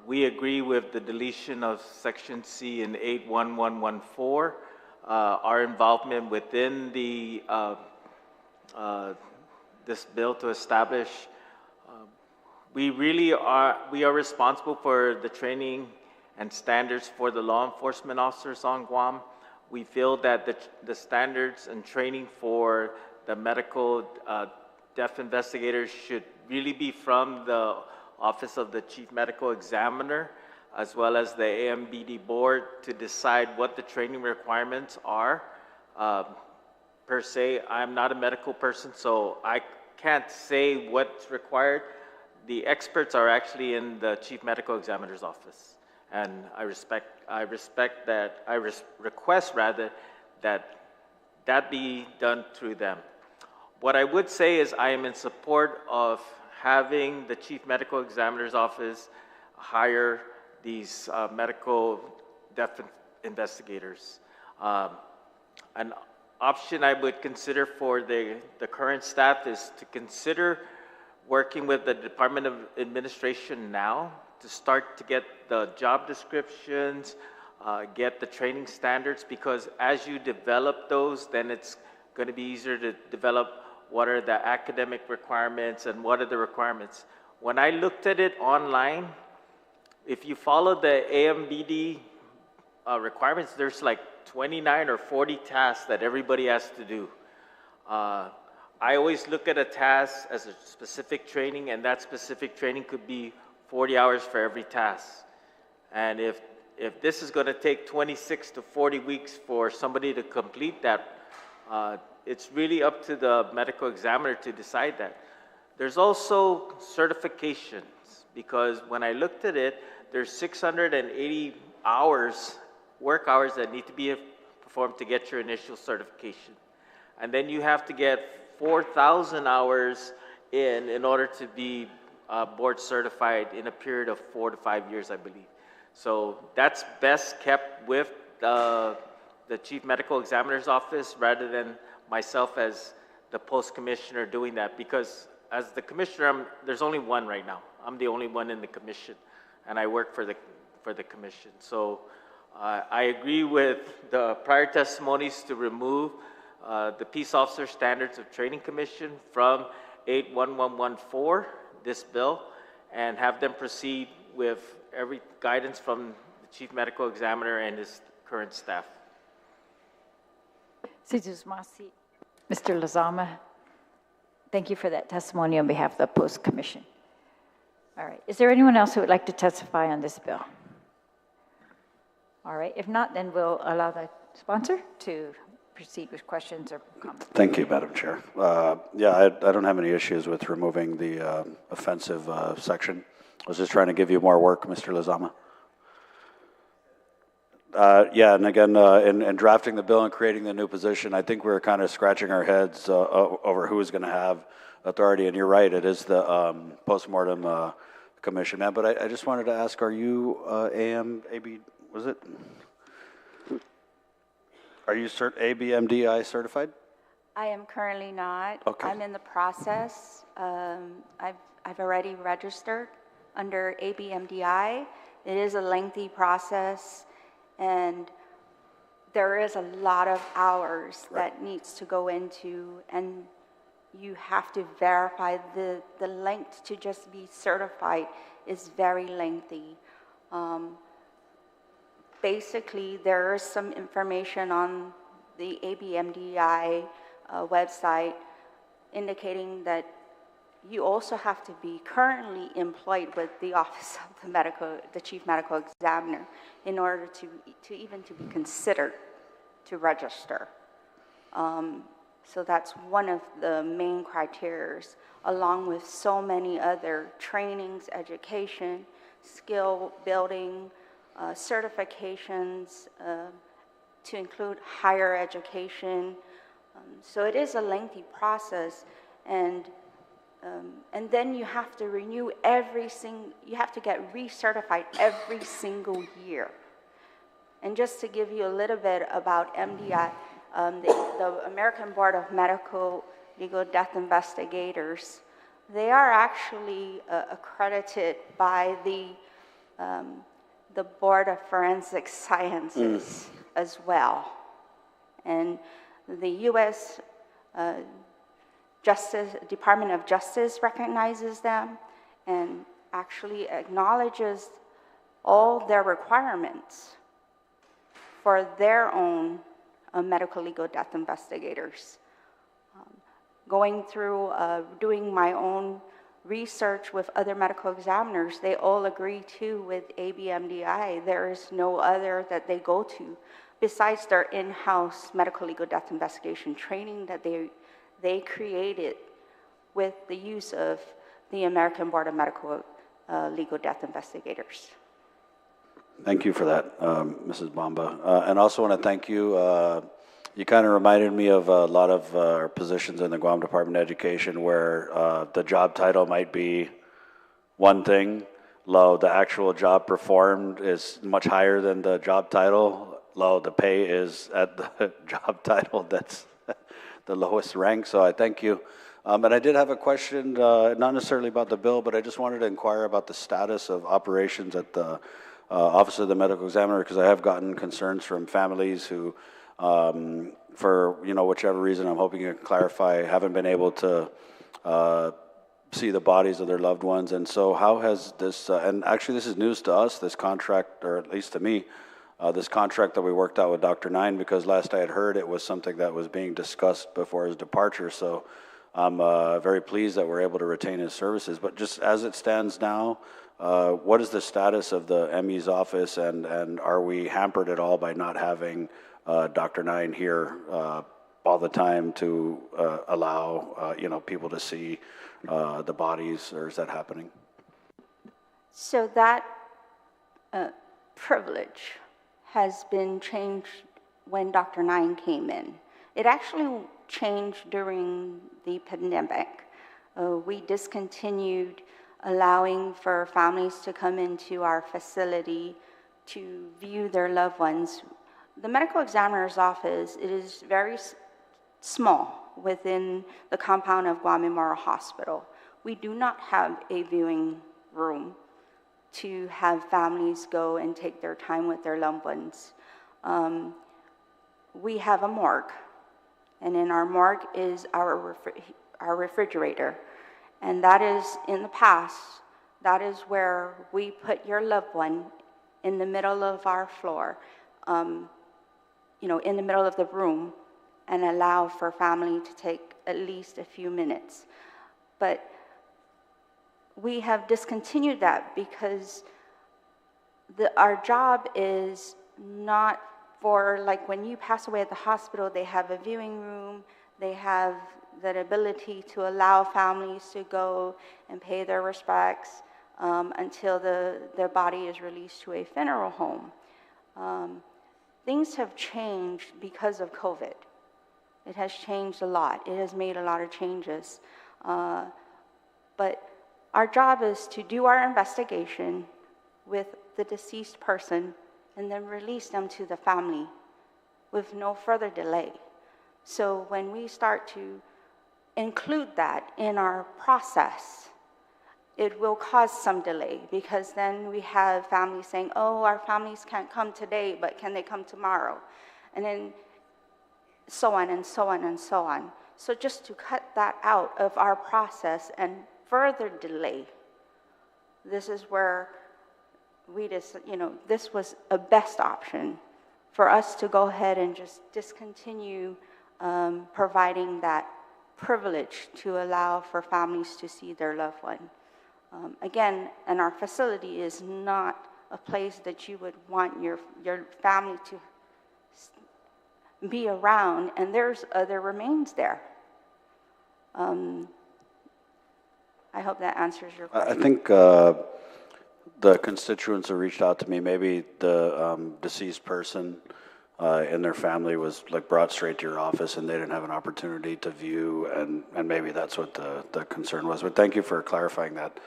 we agree with the deletion of Section C in 81114. Our involvement within the this bill to establish, we are responsible for the training and standards for the law enforcement officers on Guam. We feel that the standards and training for the medical death investigators should really be from the Office of the Chief Medical Examiner. as well as the AMBD board to decide what the training requirements are. Per se, I'm not a medical person, so I can't say what's required. The experts are actually in the chief medical examiner's office, and I request rather that be done through them. What I would say is I am in support of having the chief medical examiner's office hire these medical death investigators. An option I would consider for the current staff is to consider working with the Department of Administration now to start to get the job descriptions, get the training standards, because as you develop those, then it's going to be easier to develop what are the academic requirements and what are the requirements. When I looked at it online, if you follow the AMBD requirements, there's like 29 or 40 tasks that everybody has to do. I always look at a task as a specific training, and that specific training could be 40 hours for every task. And if this is going to take 26 to 40 weeks for somebody to complete that, it's really up to the medical examiner to decide that. There's also certifications, because when I looked at it, there's 680 hours, work hours that need to be performed to get your initial certification. And then you have to get 4,000 hours in order to be board certified in a period of 4 to 5 years, I believe. So that's best kept with the chief medical examiner's office rather than myself as the post commissioner doing that, because as the commissioner, there's only one right now. I'm the only one in the commission, and I work for the commission. So I agree with the prior testimonies to remove the Peace Officer Standards of Training Commission from 81114, this bill, and have them proceed with every guidance from the Chief Medical Examiner and his current staff. Mr. Lozama, thank you for that testimony on behalf of the Post Commission. All right, is there anyone else who would like to testify on this bill? All right, if not, then we'll allow the sponsor to proceed with questions or comments. Thank you, Madam Chair. Yeah, I don't have any issues with removing the offensive section. I was just trying to give you more work, Mr. Lozama. Yeah, and again, in drafting the bill and creating the new position, I think we were kind of scratching our heads over who is going to have authority. And you're right, it is the postmortem commission, man. But I just wanted to ask, are you was it? Are you ABMDI certified? I am currently not. Okay. I'm in the process. I've already registered under ABMDI. It is a lengthy process, and there is a lot of hours that needs to go into, and you have to verify the length to just be certified is very lengthy. Basically, there is some information on the ABMDI website indicating that you also have to be currently employed with the Office of the Chief Medical Examiner in order to even be considered to register. So that's one of the main criteria, along with so many other trainings, education, skill building, certifications, to include higher education. So it is a lengthy process, and then you have to renew you have to get recertified every single year. And just to give you a little bit about MDI, the American Board of Medical Legal Death Investigators, they are actually accredited by the Board of Forensic Sciences as well. And the U.S. Department of Justice recognizes them and actually acknowledges all their requirements for their own medical legal death investigators. Going through doing my own research with other medical examiners, they all agree too with ABMDI. There is no other that they go to besides their in-house medical legal death investigation training that they created with the use of the American Board of Medical Legal Death Investigators. Thank you for that, Mrs. Bamba. And also want to thank you. You kind of reminded me of a lot of our positions in the Guam Department of Education where the job title might be one thing, the actual job performed is much higher than the job title, the pay is at the job title that's the lowest rank, so I thank you. And I did have a question, not necessarily about the bill, but I just wanted to inquire about the status of operations at the Office of the Medical Examiner, because I have gotten concerns from families who, for whichever reason, I'm hoping you can clarify, haven't been able to see the bodies of their loved ones. And so how has this, and actually this is news to us, this contract, or at least to me, this contract that we worked out with Dr. Nine, because last I had heard it was something that was being discussed before his departure. So I'm very pleased that we're able to retain his services. But just as it stands now, what is the status of the ME's office, and are we hampered at all by not having Dr. Nine here all the time to allow people to see the bodies, or is that happening? So that privilege has been changed when Dr. Nine came in. It actually changed during the pandemic. We discontinued allowing for families to come into our facility to view their loved ones. The medical examiner's office, it is very small within the compound of Guam Memorial Hospital. We do not have a viewing room to have families go and take their time with their loved ones. We have a morgue, and in our morgue is our refrigerator. And that is, in the past, that is where we put your loved one in the middle of our floor, in the middle of the room, and allow for family to take at least a few minutes. But we have discontinued that because our job is not for, like when you pass away at the hospital, they have a viewing room, they have that ability to allow families to go and pay their respects until their body is released to a funeral home. Things have changed because of COVID. It has changed a lot. It has made a lot of changes. But our job is to do our investigation with the deceased person and then release them to the family with no further delay. So when we start to include that in our process, it will cause some delay, because then we have families saying, oh, our families can't come today, but can they come tomorrow? And then so on and so on and so on. So just to cut that out of our process and further delay, this is where we just, this was a best option for us to go ahead and just discontinue providing that privilege to allow for families to see their loved one. Again, and our facility is not a place that you would want your family to be around, and there's other remains there. I hope that answers your question. I think the constituents who reached out to me, maybe the deceased person and their family was brought straight to your office and they didn't have an opportunity to view, and maybe that's what the concern was. But thank you for clarifying that.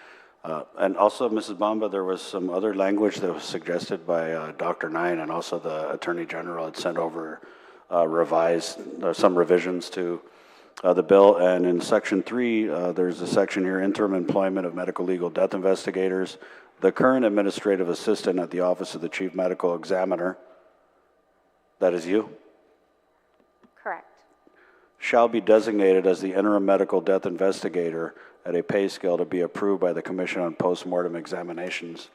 And also, Mrs. Bamba, there was some other language that was suggested by Dr. Nine, and also the Attorney General had sent over some revisions to the bill. And in Section 3, there's a section here, interim employment of medical legal death investigators. The current administrative assistant at the Office of the Chief Medical Examiner, that is you? Correct. Shall be designated as the interim medical death investigator at a pay scale to be approved by the Commission on Postmortem Examinations.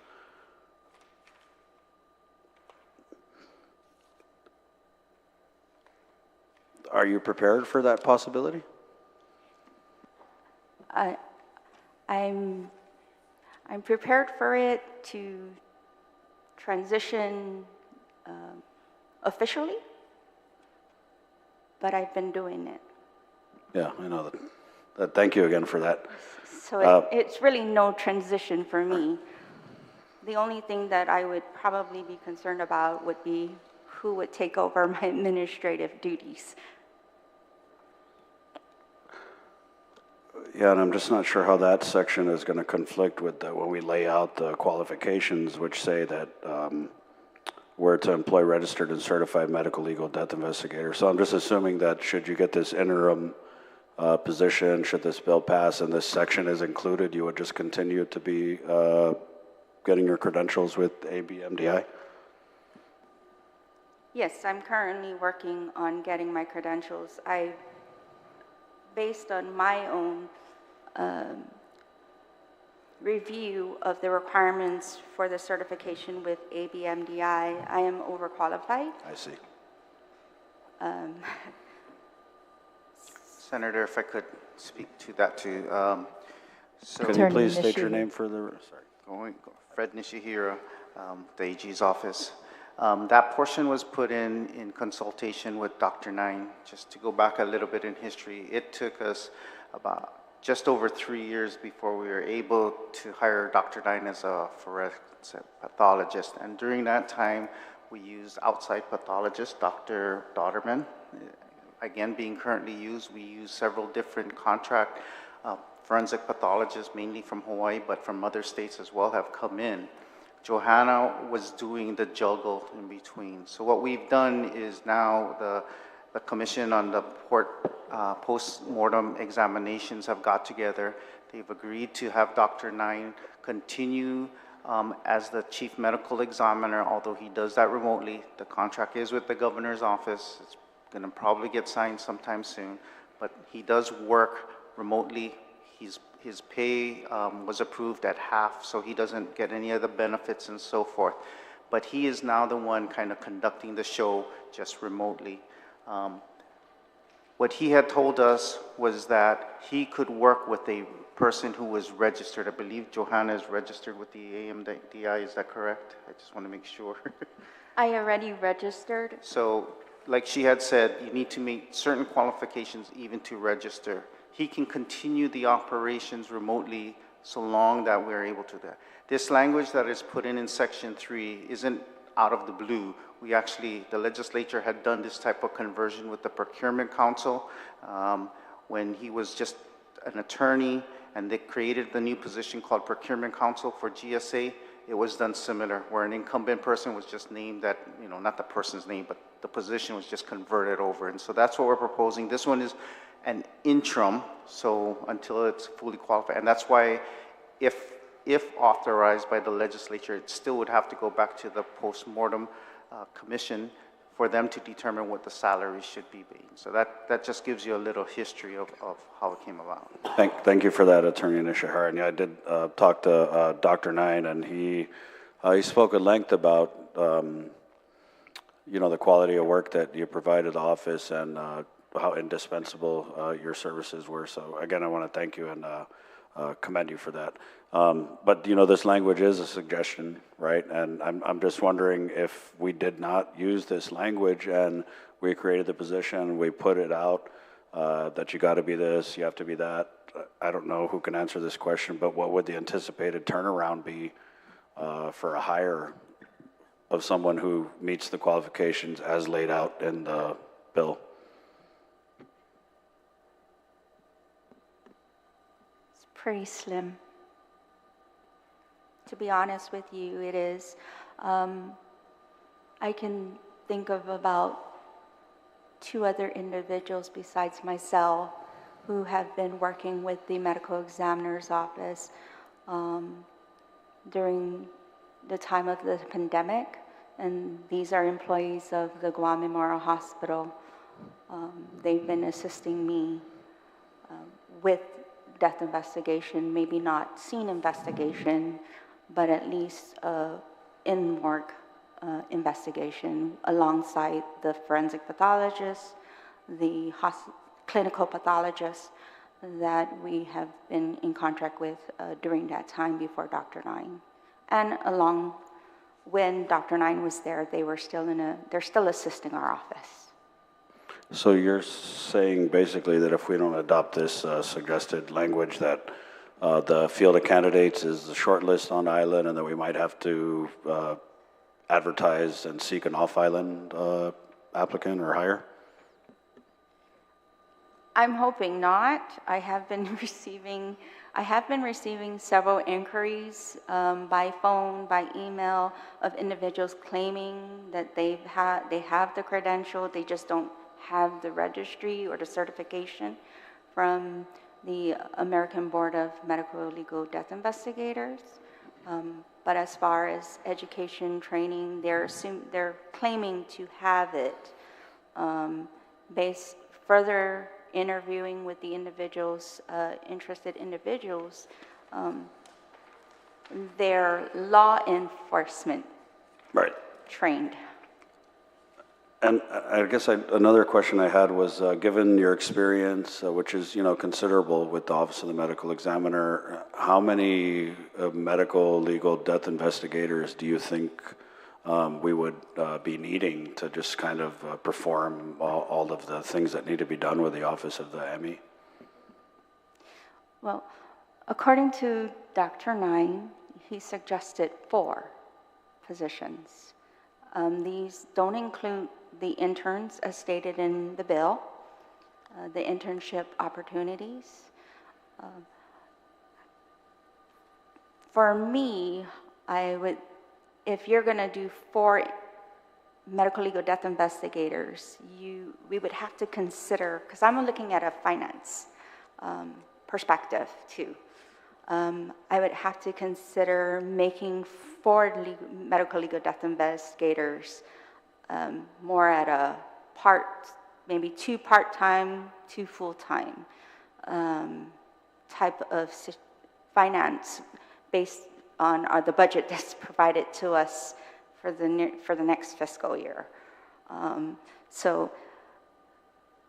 Are you prepared for that possibility? I'm prepared for it to transition officially, but I've been doing it. Yeah, I know that. Thank you again for that. So it's really no transition for me. The only thing that I would probably be concerned about would be who would take over my administrative duties. Yeah, and I'm just not sure how that section is going to conflict with when we lay out the qualifications, which say that we're to employ registered and certified medical legal death investigators. So I'm just assuming that should you get this interim position, should this bill pass and this section is included, you would just continue to be getting your credentials with ABMDI? Yes, I'm currently working on getting my credentials. Based on my own review of the requirements for the certification with ABMDI, I am overqualified. I see. Senator, if I could speak to that too. Can you please state your name for the, sorry. Fred Nishihira, the AG's office. That portion was put in consultation with Dr. Nine. Just to go back a little bit in history, it took us about just over 3 years before we were able to hire Dr. Nine as a forensic pathologist. And during that time, we used outside pathologist, Dr. Dotterman. Again, being currently used, we use several different contract forensic pathologists, mainly from Hawaii, but from other states as well, have come in. Johanna was doing the juggle in between. So what we've done is now the Commission on the Post-Mortem Examinations have got together. They've agreed to have Dr. Nine continue as the Chief Medical Examiner, although he does that remotely. The contract is with the Governor's office. It's going to probably get signed sometime soon, but he does work remotely. His pay was approved at half, so he doesn't get any of the benefits and so forth. But he is now the one kind of conducting the show just remotely. What he had told us was that he could work with a person who was registered. I believe Johanna is registered with the AMDI, is that correct? I just want to make sure. I already registered. So, like she had said, you need to meet certain qualifications even to register. He can continue the operations remotely so long that we're able to do that. This language that is put in Section 3 isn't out of the blue. We actually, the legislature had done this type of conversion with the Procurement Council when he was just an attorney, and they created the new position called Procurement Council for GSA. It was done similar, where an incumbent person was just named that, not the person's name, but the position was just converted over. And so that's what we're proposing. This one is an interim, so until it's fully qualified. And that's why if authorized by the legislature, it still would have to go back to the post-mortem commission for them to determine what the salary should be being. So that just gives you a little history of how it came about. Thank you for that, Attorney Nishihara. And yeah, I did talk to Dr. Nine, and he spoke at length about the quality of work that you provided the office and how indispensable your services were. So again, I want to thank you and commend you for that. But this language is a suggestion, right? And I'm just wondering if we did not use this language and we created the position, we put it out that you got to be this, you have to be that. I don't know who can answer this question, but what would the anticipated turnaround be for a hire of someone who meets the qualifications as laid out in the bill? Pretty slim. To be honest with you, it is. I can think of about 2 other individuals besides myself who have been working with the medical examiner's office during the time of the pandemic, and these are employees of the Guam Memorial Hospital. They've been assisting me with death investigation, maybe not scene investigation, but at least in-morgue investigation alongside the forensic pathologist, the clinical pathologist, that we have been in contract with during that time before Dr. Nine. And along when Dr. Nine was there, they're still assisting our office. So you're saying basically that if we don't adopt this suggested language that the field of candidates is the short list on island and that we might have to advertise and seek an off-island applicant or hire? I'm hoping not. I have been receiving several inquiries by phone, by email, of individuals claiming that they have the credential, they just don't have the registry or the certification from the American Board of Medical Legal Death Investigators. But as far as education, training, they're claiming to have it. Based further interviewing with the individuals, interested individuals, they're law enforcement trained. And I guess another question I had was, given your experience, which is considerable with the Office of the Medical Examiner, how many medical legal death investigators do you think we would be needing to just kind of perform all of the things that need to be done with the Office of the ME? Well, according to Dr. Nine, he suggested 4 positions. These don't include the interns as stated in the bill, the internship opportunities. For me, if you're going to do 4 medical legal death investigators, we would have to consider, because I'm looking at a finance perspective too. I would have to consider making 4 medical legal death investigators more at a maybe 2 part-time, 2 full-time type of finance based on the budget that's provided to us for the next fiscal year.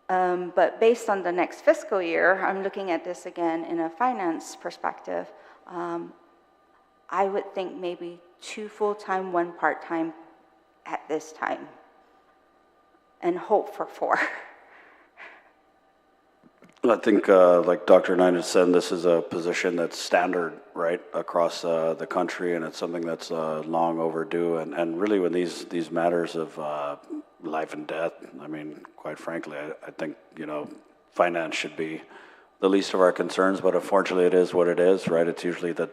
But based on the next fiscal year, I'm looking at this again in a finance perspective. I would think maybe 2 full-time, 1 part-time at this time, and hope for 4. I think, like Dr. Nine has said, this is a position that's standard, right, across the country, and it's something that's long overdue. And really, when these matters of life and death, I mean, quite frankly, I think finance should be the least of our concerns. But unfortunately, it is what it is, right? It's usually the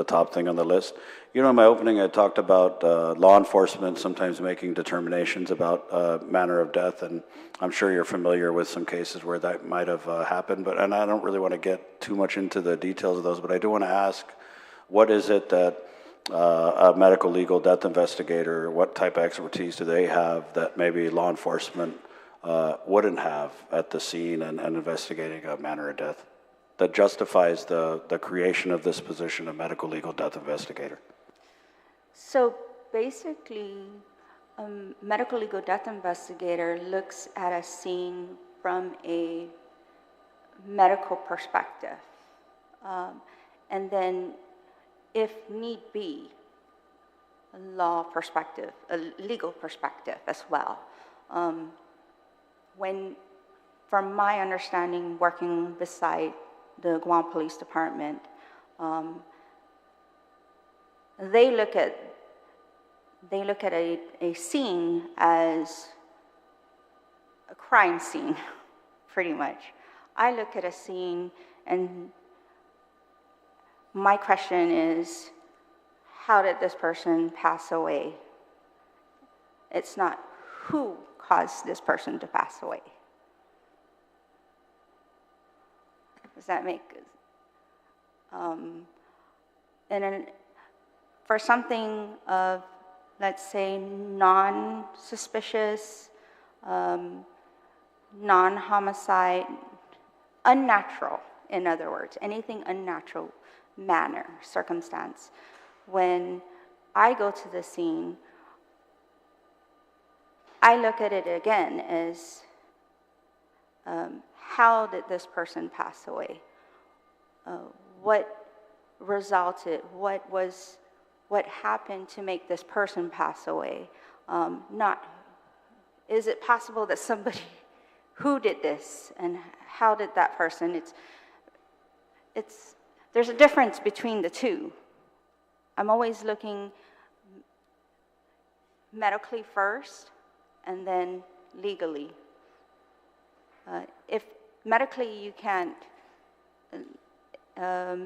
top thing on the list. In my opening, I talked about law enforcement sometimes making determinations about manner of death, and I'm sure you're familiar with some cases where that might have happened. And I don't really want to get too much into the details of those, but I do want to ask, what is it that a medical legal death investigator, what type of expertise do they have that maybe law enforcement wouldn't have at the scene and investigating a manner of death that justifies the creation of this position of medical legal death investigator? So basically, a medical legal death investigator looks at a scene from a medical perspective. And then, if need be, a law perspective, a legal perspective as well. From my understanding, working beside the Guam Police Department, they look at a scene as a crime scene, pretty much. I look at a scene, and my question is, how did this person pass away? It's not who caused this person to pass away. Does that make and then for something of, let's say, non-suspicious, non-homicide, unnatural, in other words, anything unnatural, manner, circumstance, when I go to the scene, I look at it again as how did this person pass away? What resulted? What happened to make this person pass away? Not, is it possible that somebody who did this and how did that person? There's a difference between the two. I'm always looking medically first and then legally. If medically you can't, a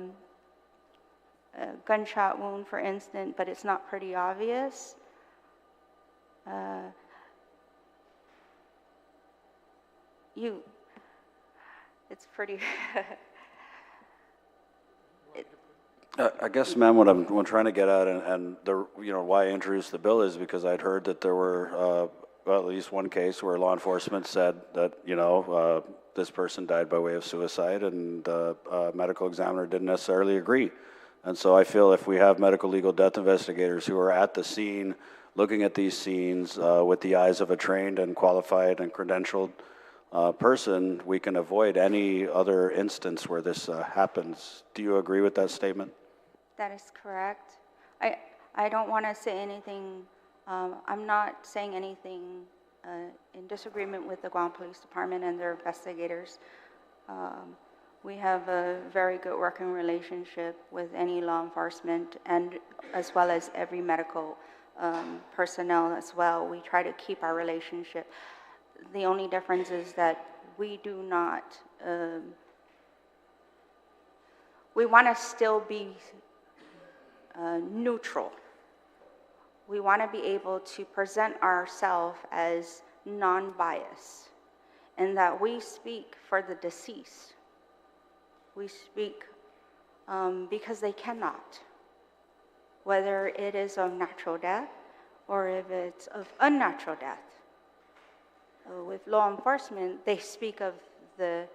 gunshot wound, for instance, but it's not pretty obvious, it's pretty. I guess, ma'am, what I'm trying to get at, and the why I introduced the bill is because I'd heard that there were well, at least one case where law enforcement said that this person died by way of suicide, and the medical examiner didn't necessarily agree. And so I feel if we have medical legal death investigators who are at the scene, looking at these scenes with the eyes of a trained and qualified and credentialed person, we can avoid any other instance where this happens. Do you agree with that statement? That is correct. I don't want to say anything, I'm not saying anything in disagreement with the Guam Police Department and their investigators. We have a very good working relationship with any law enforcement and as well as every medical personnel as well. We try to keep our relationship. The only difference is that we do not, we want to still be neutral. We want to be able to present ourselves as non-biased, and that we speak for the deceased. We speak because they cannot, whether it is of natural death or if it's of unnatural death. With law enforcement, they speak of the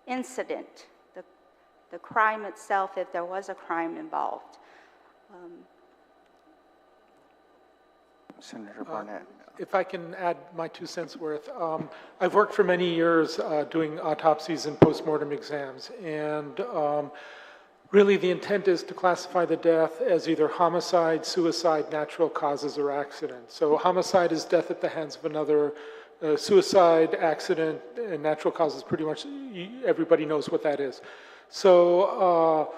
incident, the crime itself, if there was a crime involved. Senator Barnett. If I can add my 2 cents worth, I've worked for many years doing autopsies and postmortem exams, and really the intent is to classify the death as either homicide, suicide, natural causes, or accident. So homicide is death at the hands of another. Suicide, accident, and natural causes, pretty much everybody knows what that is. So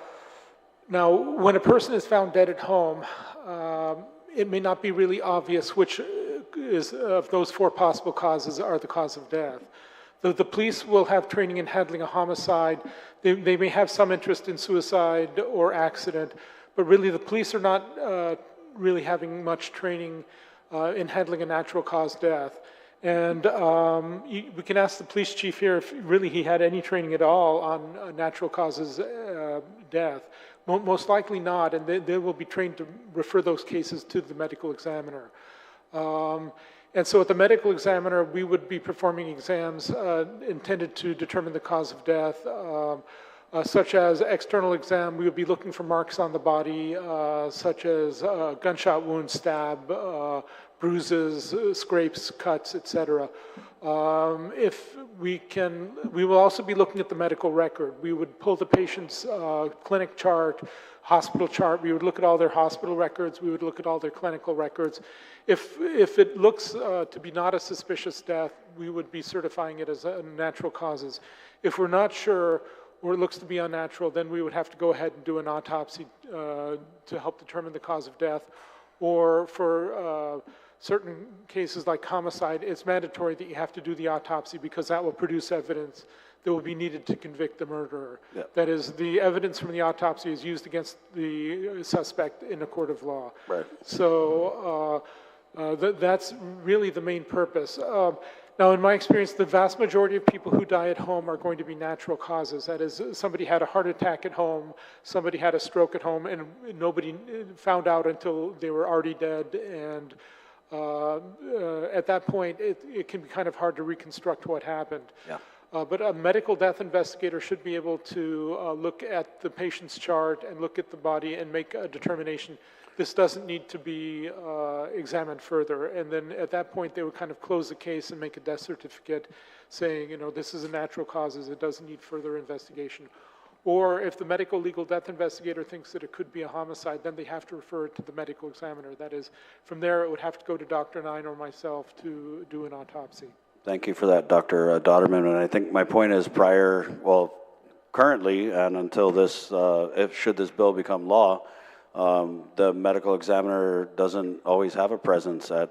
now when a person is found dead at home, it may not be really obvious which is of those 4 possible causes are the cause of death. The police will have training in handling a homicide. They may have some interest in suicide or accident, but really the police are not really having much training in handling a natural cause death. And we can ask the police chief here if really he had any training at all on natural causes death. Most likely not, and they will be trained to refer those cases to the medical examiner. And so at the medical examiner, we would be performing exams intended to determine the cause of death, such as external exam. We would be looking for marks on the body, such as gunshot wound, stab, bruises, scrapes, cuts, etc. If we can, we will also be looking at the medical record. We would pull the patient's clinic chart, hospital chart. We would look at all their hospital records. We would look at all their clinical records. If it looks to be not a suspicious death, we would be certifying it as natural causes. If we're not sure, or it looks to be unnatural, then we would have to go ahead and do an autopsy to help determine the cause of death. Or for certain cases like homicide, it's mandatory that you have to do the autopsy because that will produce evidence that will be needed to convict the murderer. Yeah. That is, the evidence from the autopsy is used against the suspect in a court of law. Right. So that's really the main purpose. Now, in my experience, the vast majority of people who die at home are going to be natural causes. That is, somebody had a heart attack at home, somebody had a stroke at home, and nobody found out until they were already dead. And at that point, it can be kind of hard to reconstruct what happened. Yeah. But a medical death investigator should be able to look at the patient's chart and look at the body and make a determination. This doesn't need to be examined further. And then at that point, they would kind of close the case and make a death certificate saying, you know, this is a natural causes, it doesn't need further investigation. Or if the medical legal death investigator thinks that it could be a homicide, then they have to refer it to the medical examiner. That is, from there, it would have to go to Dr. Nine or myself to do an autopsy. Thank you for that, Dr. Dotterman. And I think my point is currently, and until this, should this bill become law, the medical examiner doesn't always have a presence at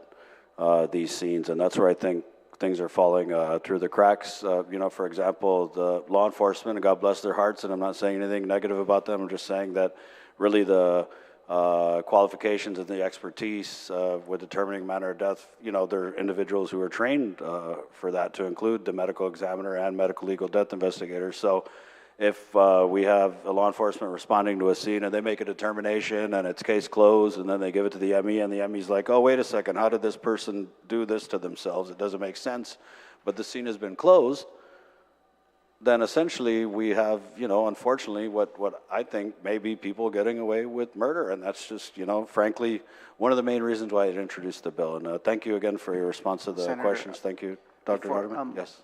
these scenes, and that's where I think things are falling through the cracks. You know, for example, the law enforcement, and God bless their hearts, and I'm not saying anything negative about them, I'm just saying that really the qualifications and the expertise with determining manner of death, you know, they're individuals who are trained for that, to include the medical examiner and medical legal death investigators. So if we have a law enforcement responding to a scene and they make a determination and it's case closed, and then they give it to the ME, and the ME's like, oh, wait a second, how did this person do this to themselves? It doesn't make sense, but the scene has been closed, then essentially we have, you know, unfortunately, what I think may be people getting away with murder, and that's just, you know, frankly, one of the main reasons why I introduced the bill. And thank you again for your response to the Senator, questions. Thank you, Dr. Hardeman. Yes.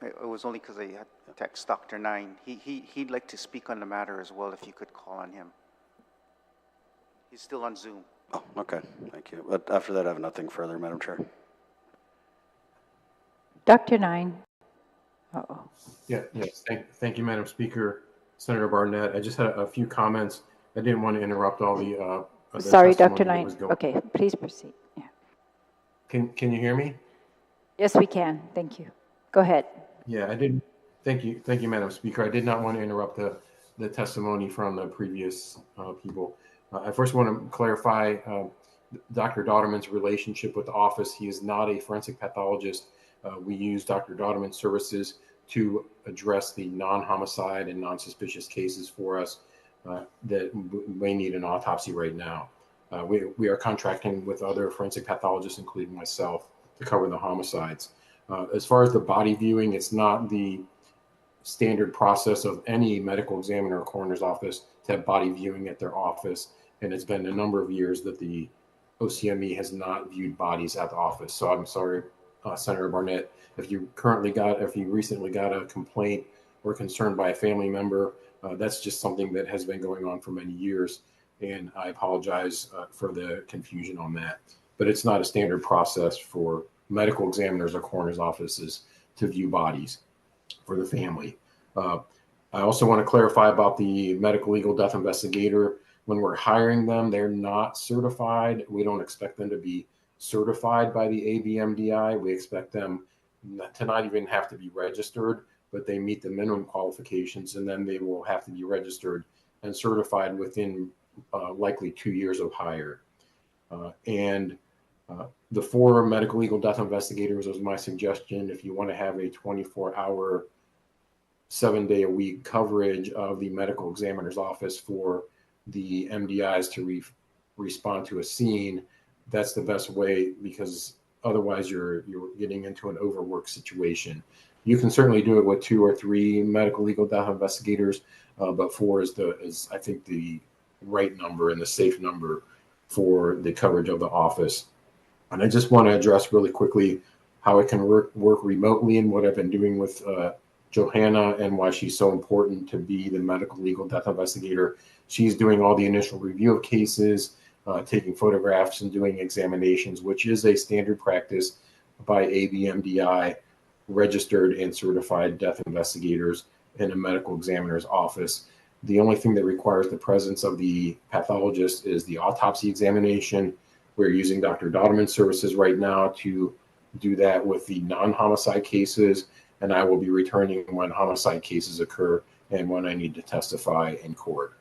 It was only because I had text Dr. Nine. He'd like to speak on the matter as well, if you could call on him. He's still on Zoom. Oh, okay, thank you. But after that, I have nothing further, Madam Chair. Dr. Nine. Uh-oh. Yes. Thank you, Madam Speaker. Senator Barnett, I just had a few comments. I didn't want to interrupt all the Sorry, testimony Dr. that Nine. was going. Okay, please proceed. Yeah. Can you hear me? Yes, we can. Thank you. Go ahead. Yeah, I didn't. Thank you, Madam Speaker. I did not want to interrupt the testimony from the previous people. I first want to clarify Dr. Dotterman's relationship with the office. He is not a forensic pathologist. We use Dr. Dotterman's services to address the non-homicide and non-suspicious cases for us that may need an autopsy right now. We are contracting with other forensic pathologists, including myself, to cover the homicides. As far as the body viewing, it's not the standard process of any medical examiner or coroner's office to have body viewing at their office. And it's been a number of years that the OCME has not viewed bodies at the office. So I'm sorry, Senator Barnett, if you recently got a complaint or concern by a family member, that's just something that has been going on for many years. And I apologize for the confusion on that. But it's not a standard process for medical examiners or coroner's offices to view bodies for the family. I also want to clarify about the medical legal death investigator. When we're hiring them, they're not certified. We don't expect them to be certified by the ABMDI. We expect them to not even have to be registered, but they meet the minimum qualifications, and then they will have to be registered and certified within likely 2 years of hire. The 4 medical legal death investigators was my suggestion. If you want to have a 24-hour, 7-day-a-week coverage of the medical examiner's office for the MDIs to respond to a scene, that's the best way, because otherwise you're getting into an overwork situation. You can certainly do it with 2 or 3 medical legal death investigators, but 4 is I think the right number and the safe number for the coverage of the office. And I just want to address really quickly how it can work remotely and what I've been doing with Johanna and why she's so important to be the medical legal death investigator. She's doing all the initial review of cases, taking photographs and doing examinations, which is a standard practice by ABMDI registered and certified death investigators in a medical examiner's office. The only thing that requires the presence of the pathologist is the autopsy examination. We're using Dr. Dotterman's services right now to do that with the non-homicide cases, and I will be returning when homicide cases occur and when I need to testify in court.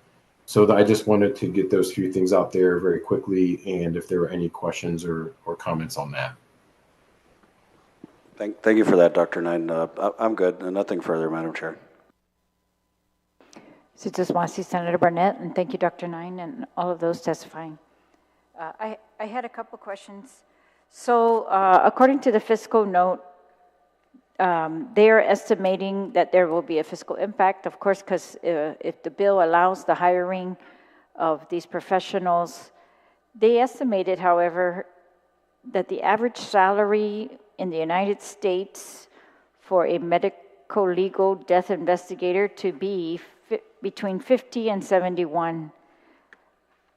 So I just wanted to get those few things out there very quickly, and if there are any questions or comments on that. Thank you for that, Dr. Nine. I'm good. Nothing further, Madam Chair. So just want to see Senator Barnett, and thank you, Dr. Nine, and all of those testifying. I had a couple questions. So according to the fiscal note, they are estimating that there will be a fiscal impact, of course, because if the bill allows the hiring of these professionals, they estimated, however, that the average salary in the United States for a medical legal death investigator to be between $50,000 and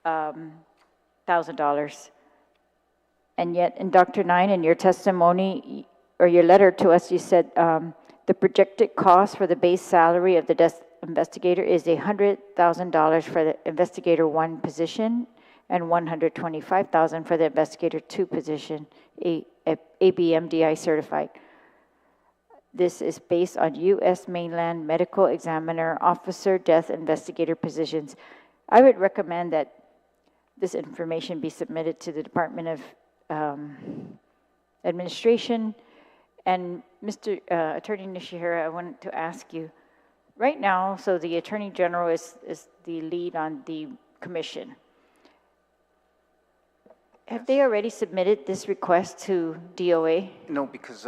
$71,000. And yet, in Dr. Nine, in your testimony, or your letter to us, you said the projected cost for the base salary of the death investigator is $100,000 for the investigator 1 position and $125,000 for the investigator 2 position, ABMDI certified. This is based on U.S. mainland medical examiner, officer, death investigator positions. I would recommend that this information be submitted to the Department of Administration. And Mr. Attorney Nishihira, I wanted to ask you, right now, so the Attorney General is the lead on the commission. Have they already submitted this request to DOA? No, because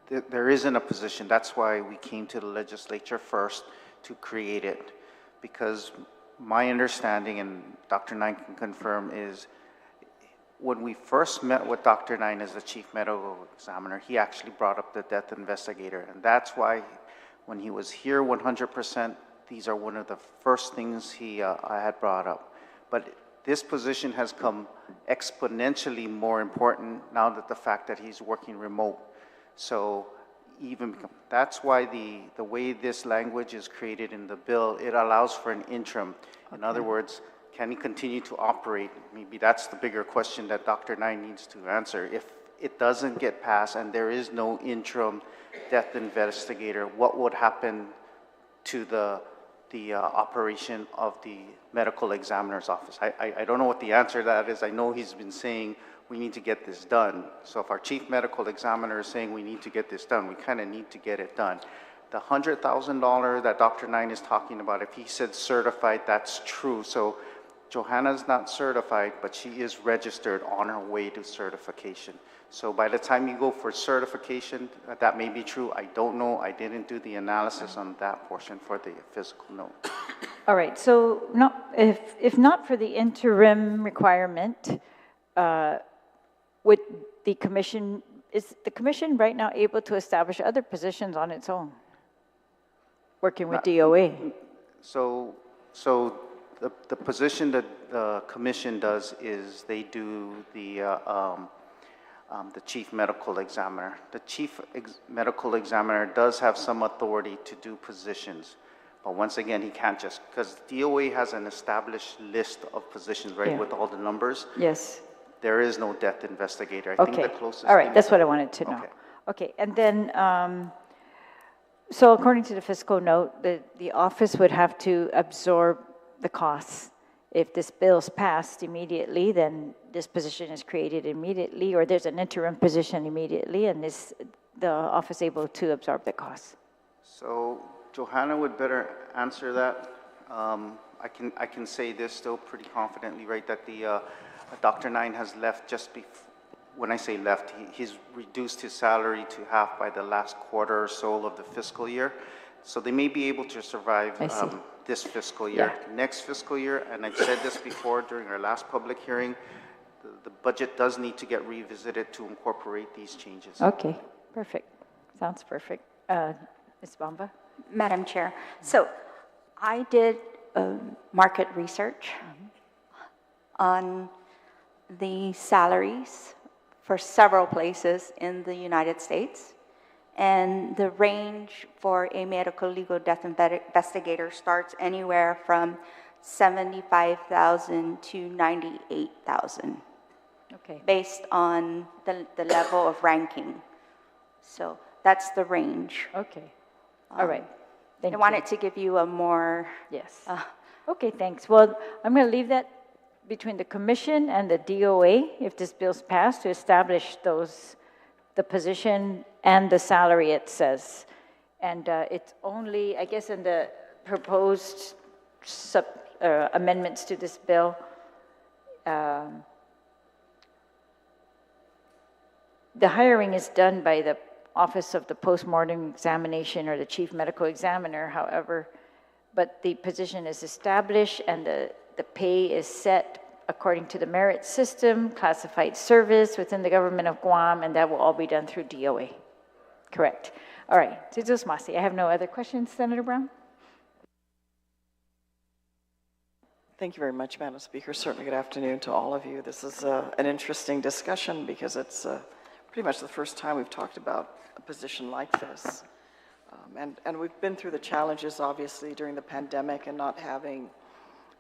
there isn't a position. That's why we came to the legislature first to create it. Because my understanding, and Dr. Nine can confirm, is when we first met with Dr. Nine as the chief medical examiner, he actually brought up the death investigator. And that's why when he was here 100%, these are one of the first things I had brought up. But this position has come exponentially more important now that the fact that he's working remote. So that's why the way this language is created in the bill, it allows for an interim. In other words, can he continue to operate? Maybe that's the bigger question that Dr. Nine needs to answer. If it doesn't get passed and there is no interim death investigator, what would happen to the operation of the medical examiner's office? I don't know what the answer to that is. I know he's been saying we need to get this done. So if our chief medical examiner is saying we need to get this done, we kind of need to get it done. The $100,000 that Dr. Nine is talking about, if he said certified, that's true. So Johanna's not certified, but she is registered on her way to certification. So by the time you go for certification, that may be true. I don't know. I didn't do the analysis on that portion for the physical note. All right, so if not for the interim requirement, would the commission, is the commission right now able to establish other positions on its own, working with DOA? So the position that the commission does is they do the chief medical examiner. The chief medical examiner does have some authority to do positions, but once again, he can't just, because DOA has an established list of positions, right, with all the numbers. Yes. There is no death investigator. I think the closest. All right, that's what I wanted to know. Okay, and then, so according to the fiscal note, the office would have to absorb the costs. If this bill's passed immediately, then this position is created immediately, or there's an interim position immediately, and is the office able to absorb the costs? So Johanna would better answer that. I can say this still pretty confidently, right, that the Dr. Nine has left just before. When I say left, he's reduced his salary to half by the last quarter or so of the fiscal year. So they may be able to survive this fiscal year. Next fiscal year, and I've said this before during our last public hearing, the budget does need to get revisited to incorporate these changes. Okay, perfect. Sounds perfect. Ms. Bamba? Madam Chair, so I did market research on the salaries for several places in the United States. And the range for a medical legal death investigator starts anywhere from $75,000 to $98,000. Okay. Based on the level of ranking. So that's the range. Okay. All right. Thank you. I wanted to give you a more... Yes. Okay, thanks. Well, I'm going to leave that between the commission and the DOA, if this bill's passed, to establish the position and the salary, it says. And it's only, I guess, in the proposed amendments to this bill, the hiring is done by the office of the postmortem examination or the chief medical examiner, however, but the position is established and the pay is set according to the merit system, classified service within the government of Guam, and that will all be done through DOA. Correct. All right, Jesus Masi. I have no other questions, Senator Brown. Thank you very much, Madam Speaker. Certainly good afternoon to all of you. This is an interesting discussion because it's pretty much the first time we've talked about a position like this. And we've been through the challenges, obviously, during the pandemic and not having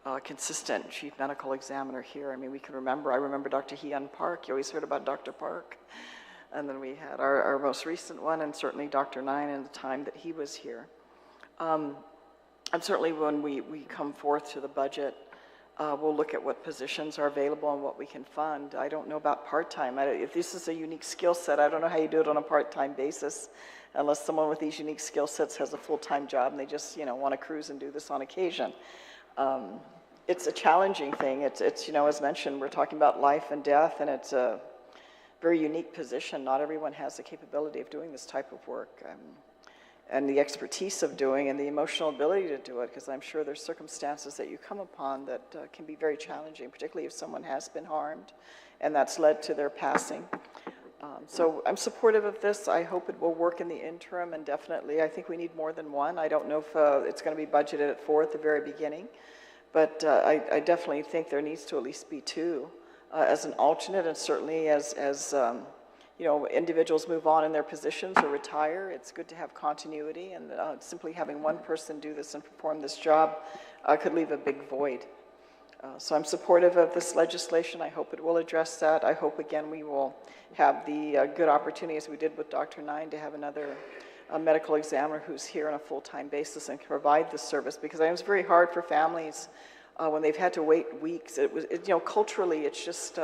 a consistent chief medical examiner here. I mean, I remember Dr. Hyun Park. You always heard about Dr. Park. And then we had our most recent one, and certainly Dr. Nine in the time that he was here. And certainly when we come forth to the budget, we'll look at what positions are available and what we can fund. I don't know about part-time. If this is a unique skill set, I don't know how you do it on a part-time basis, unless someone with these unique skill sets has a full-time job and they just, want to cruise and do this on occasion. It's a challenging thing. It's as mentioned, we're talking about life and death, and it's a very unique position. Not everyone has the capability of doing this type of work. And the expertise of doing and the emotional ability to do it, because I'm sure there's circumstances that you come upon that can be very challenging, particularly if someone has been harmed and that's led to their passing. So I'm supportive of this. I hope it will work in the interim, and definitely I think we need more than one. I don't know if it's going to be budgeted at 4 at the very beginning, but I definitely think there needs to at least be 2 as an alternate, and certainly as individuals move on in their positions or retire, it's good to have continuity, and simply having one person do this and perform this job could leave a big void. So I'm supportive of this legislation. I hope it will address that. I hope, again, we will have the good opportunity, as we did with Dr. Nine, to have another medical examiner who's here on a full-time basis and can provide this service, because I know it's very hard for families when they've had to wait weeks. Culturally, it's just,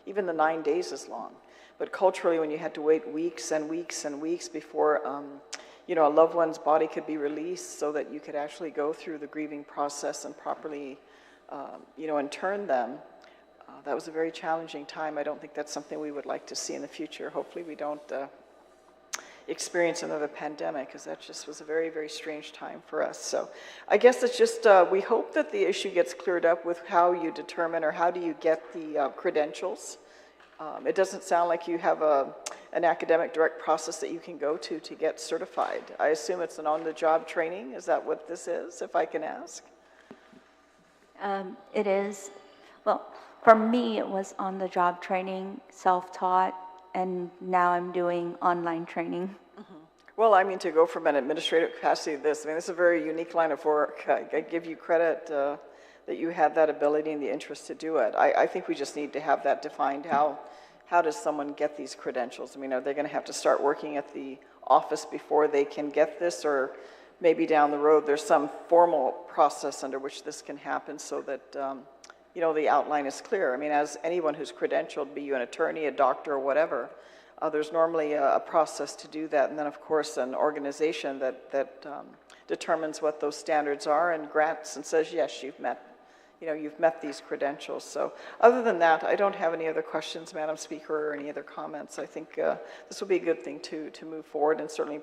even the 9 days is long. But culturally, when you had to wait weeks and weeks and weeks before, a loved one's body could be released so that you could actually go through the grieving process and properly, intern them, that was a very challenging time. I don't think that's something we would like to see in the future. Hopefully we don't experience another pandemic, because that just was a very, very strange time for us. So I guess it's just, we hope that the issue gets cleared up with how you determine, or how do you get the credentials. It doesn't sound like you have an academic direct process that you can go to get certified. I assume it's an on-the-job training. Is that what this is, if I can ask? It is. Well, for me, it was on-the-job training, self-taught, and now I'm doing online training. Mm-hmm. Well, I mean, to go from an administrative capacity to this, this is a very unique line of work. I give you credit that you have that ability and the interest to do it. I think we just need to have that defined. How does someone get these credentials? Are they going to have to start working at the office before they can get this, or maybe down the road there's some formal process under which this can happen so that the outline is clear? As anyone who's credentialed, be you an attorney, a doctor, or whatever, there's normally a process to do that, and then of course an organization that determines what those standards are and grants and says, yes, you've met these credentials. So other than that, I don't have any other questions, Madam Speaker, or any other comments. I think this will be a good thing to move forward, and certainly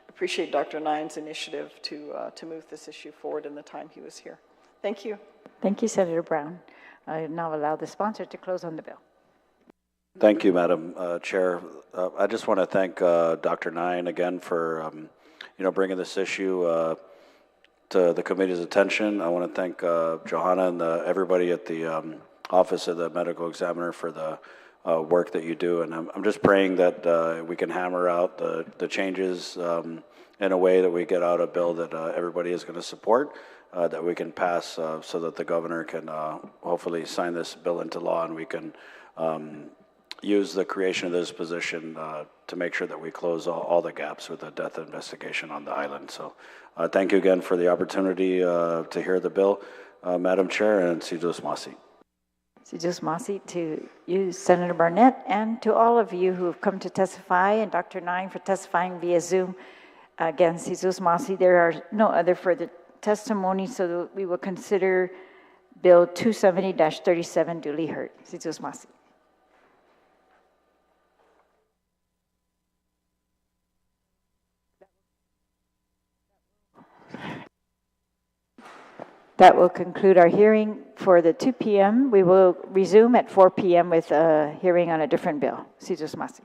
appreciate Dr. Nine's initiative to move this issue forward in the time he was here. Thank you. Thank you, Senator Brown. I now allow the sponsor to close on the bill. Thank you, Madam Chair. I just want to thank Dr. Nine again for bringing this issue to the committee's attention. I want to thank Johanna and everybody at the Office of the Medical Examiner for the work that you do. And I'm just praying that we can hammer out the changes in a way that we get out a bill that everybody is going to support, that we can pass so that the governor can hopefully sign this bill into law, and we can use the creation of this position to make sure that we close all the gaps with the death investigation on the island. So thank you again for the opportunity to hear the bill, Madam Chair, and Sijus Masi. Sijus Masi, to you, Senator Barnett, and to all of you who have come to testify, and Dr. Nine for testifying via Zoom. Again, Sijus Masi, there are no other further testimony, so we will consider Bill 270-37 duly heard. Sijus Masi. That will conclude our hearing for the 2 p.m. We will resume at 4 p.m. with a hearing on a different bill. Cesar Smasi.